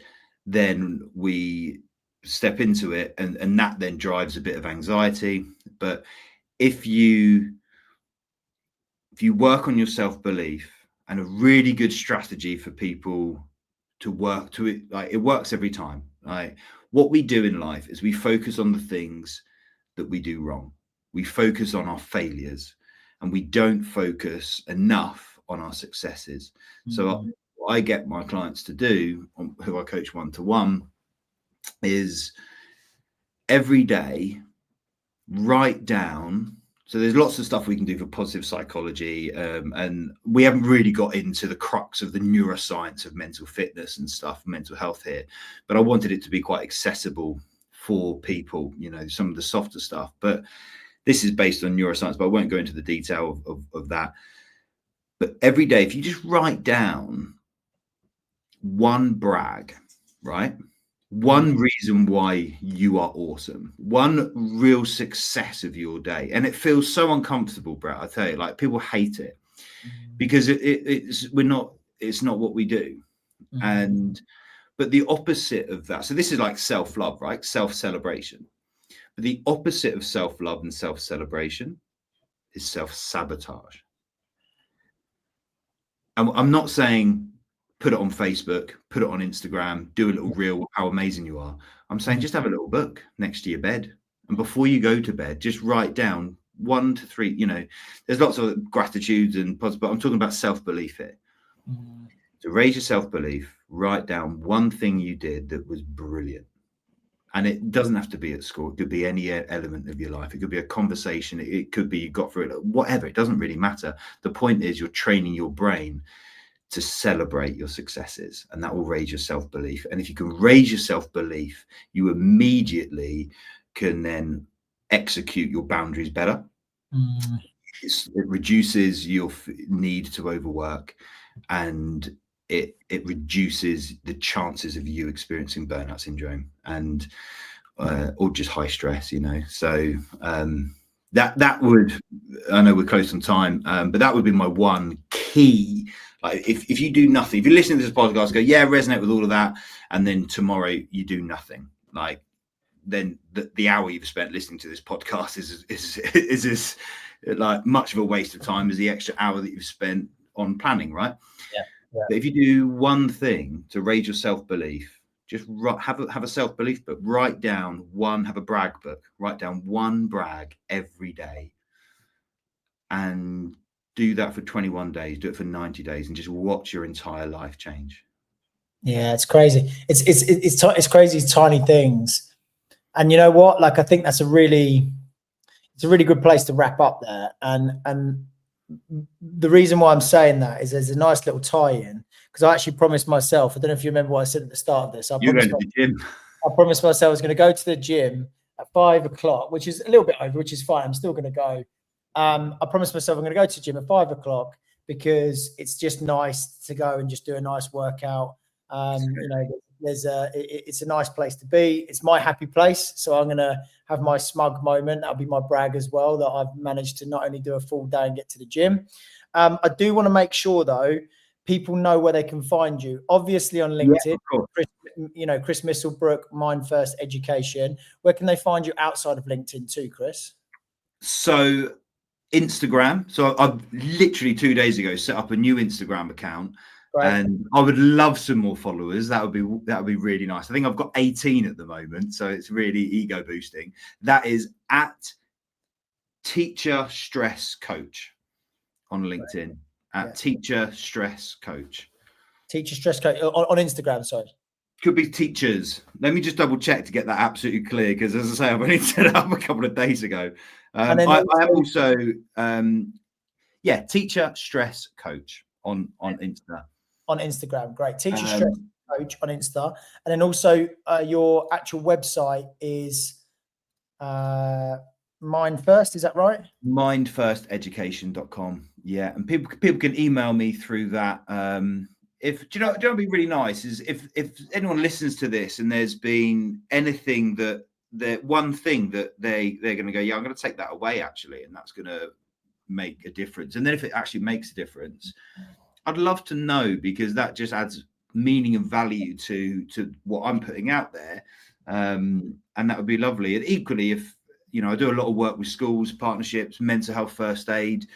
then we step into it, and that then drives a bit of anxiety. But if you work on your self-belief, and a really good strategy for people to work to it, like, it works every time. Like, what we do in life is we focus on the things that we do wrong. We focus on our failures, and we don't focus enough on our successes. So what I get my clients to do, who I coach one-to-one, is every day write down. So there's lots of stuff we can do for positive psychology, and we haven't really got into the crux of the neuroscience of mental fitness and stuff, mental health here, but I wanted it to be quite accessible for people, you know, some of the softer stuff. But this is based on neuroscience, but I won't go into the detail of that. But every day, if you just write down one brag, right? One reason why you are awesome, one real success of your day. And it feels so uncomfortable, Brett. I tell you, like, people hate it because it's not what we do. But the opposite of that, so this is like self-love, right? Self-celebration. But the opposite of self-love and self-celebration is self-sabotage. And I'm not saying put it on Facebook, put it on Instagram, do a little reel how amazing you are. I'm saying just have a little book next to your bed. And before you go to bed, just write down 1 to 3, you know, there's lots of gratitudes and positive, but I'm talking about self-belief here. To raise your self-belief, write down one thing you did that was brilliant. And it doesn't have to be at school. It could be any element of your life. It could be a conversation. It could be you got through it, whatever. It doesn't really matter. The point is you're training your brain to celebrate your successes, and that will raise your self-belief. And if you can raise your self-belief, you immediately can then execute your boundaries better. It reduces your need to overwork, and it reduces the chances of you experiencing burnout syndrome and or just high stress, you know. So that would, I know we're close on time, but that would be my one key. Like, if you do nothing, if you're listening to this podcast, go, yeah, resonate with all of that, and then tomorrow you do nothing, like, then the hour you've spent listening to this podcast is as like much of a waste of time as the extra hour that you've spent on planning, right? Yeah. But if you do one thing to raise your self-belief, just have a self-belief book, write down one, have a brag book, write down one brag every day, and do that for 21 days, do it for 90 days, and just watch your entire life change. Yeah, it's crazy. It's crazy, tiny things. And you know what? Like, I think that's a really good place to wrap up there. And the reason why I'm saying that is there's a nice little tie-in, because I actually promised myself, I don't know if you remember what I said at the start of this. You're going to the gym. I promised myself I was going to go to the gym at 5 o'clock, which is a little bit over, which is fine. I'm still going to go. I promised myself I'm going to go to the gym at 5 o'clock because it's just nice to go and just do a nice workout. You know, it's a nice place to be. It's my happy place. So I'm going to have my smug moment. That'll be my brag as well, that I've managed to not only do a full day and get to the gym. I do want to make sure, though, people know where they can find you. Obviously on LinkedIn, Chris Misselbrook, Mind First Education. Where can they find you outside of LinkedIn too, Chris? So Instagram. So I've literally 2 days ago set up a new Instagram account. Right. And I would love some more followers. That would be really nice. I think I've got 18 at the moment, so it's really ego boosting. That is at Teacher Stress Coach on LinkedIn. At Teacher Stress Coach. Teacher Stress Coach on Instagram. Sorry. Could be teachers. Let me just double check to get that absolutely clear, because as I say, I've only set it up a couple of days ago. I have also, Teacher Stress Coach on Insta. On Instagram, great. Teacher Stress Coach on Insta, and then also your actual website is Mind First. Is that right? mindfirsteducation.com. Yeah, and people can email me through that. If do you know what'd be really nice is if anyone listens to this and there's been anything that one thing that they're going to go, yeah, I'm going to take that away actually, and that's going to make a difference. And then if it actually makes a difference, I'd love to know, because that just adds meaning and value to what I'm putting out there. And that would be lovely. And equally, if, you know, I do a lot of work with schools, partnerships, mental health first aid,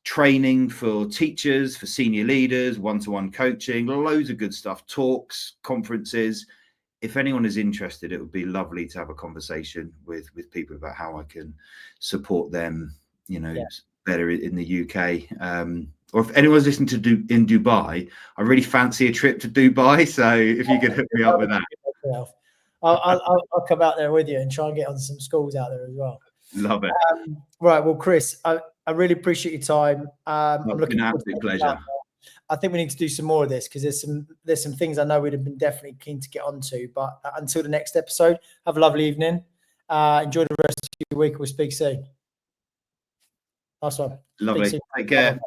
training for teachers, for senior leaders, one-to-one coaching, loads of good stuff, talks, conferences. If anyone is interested, it would be lovely to have a conversation with people about how I can support them, you know, better in the UK. Or if anyone's listening to in Dubai, I really fancy a trip to Dubai. So if you could hook me up with that. I'll come out there with you and try and get on some schools out there as well. Love it. Right. Well, Chris, I really appreciate your time. I'm looking an absolute pleasure. I think we need to do some more of this because there's some things I know we'd have been definitely keen to get onto. But until the next episode, have a lovely evening. Enjoy the rest of your week. We'll speak soon. Nice one. Lovely. Take care.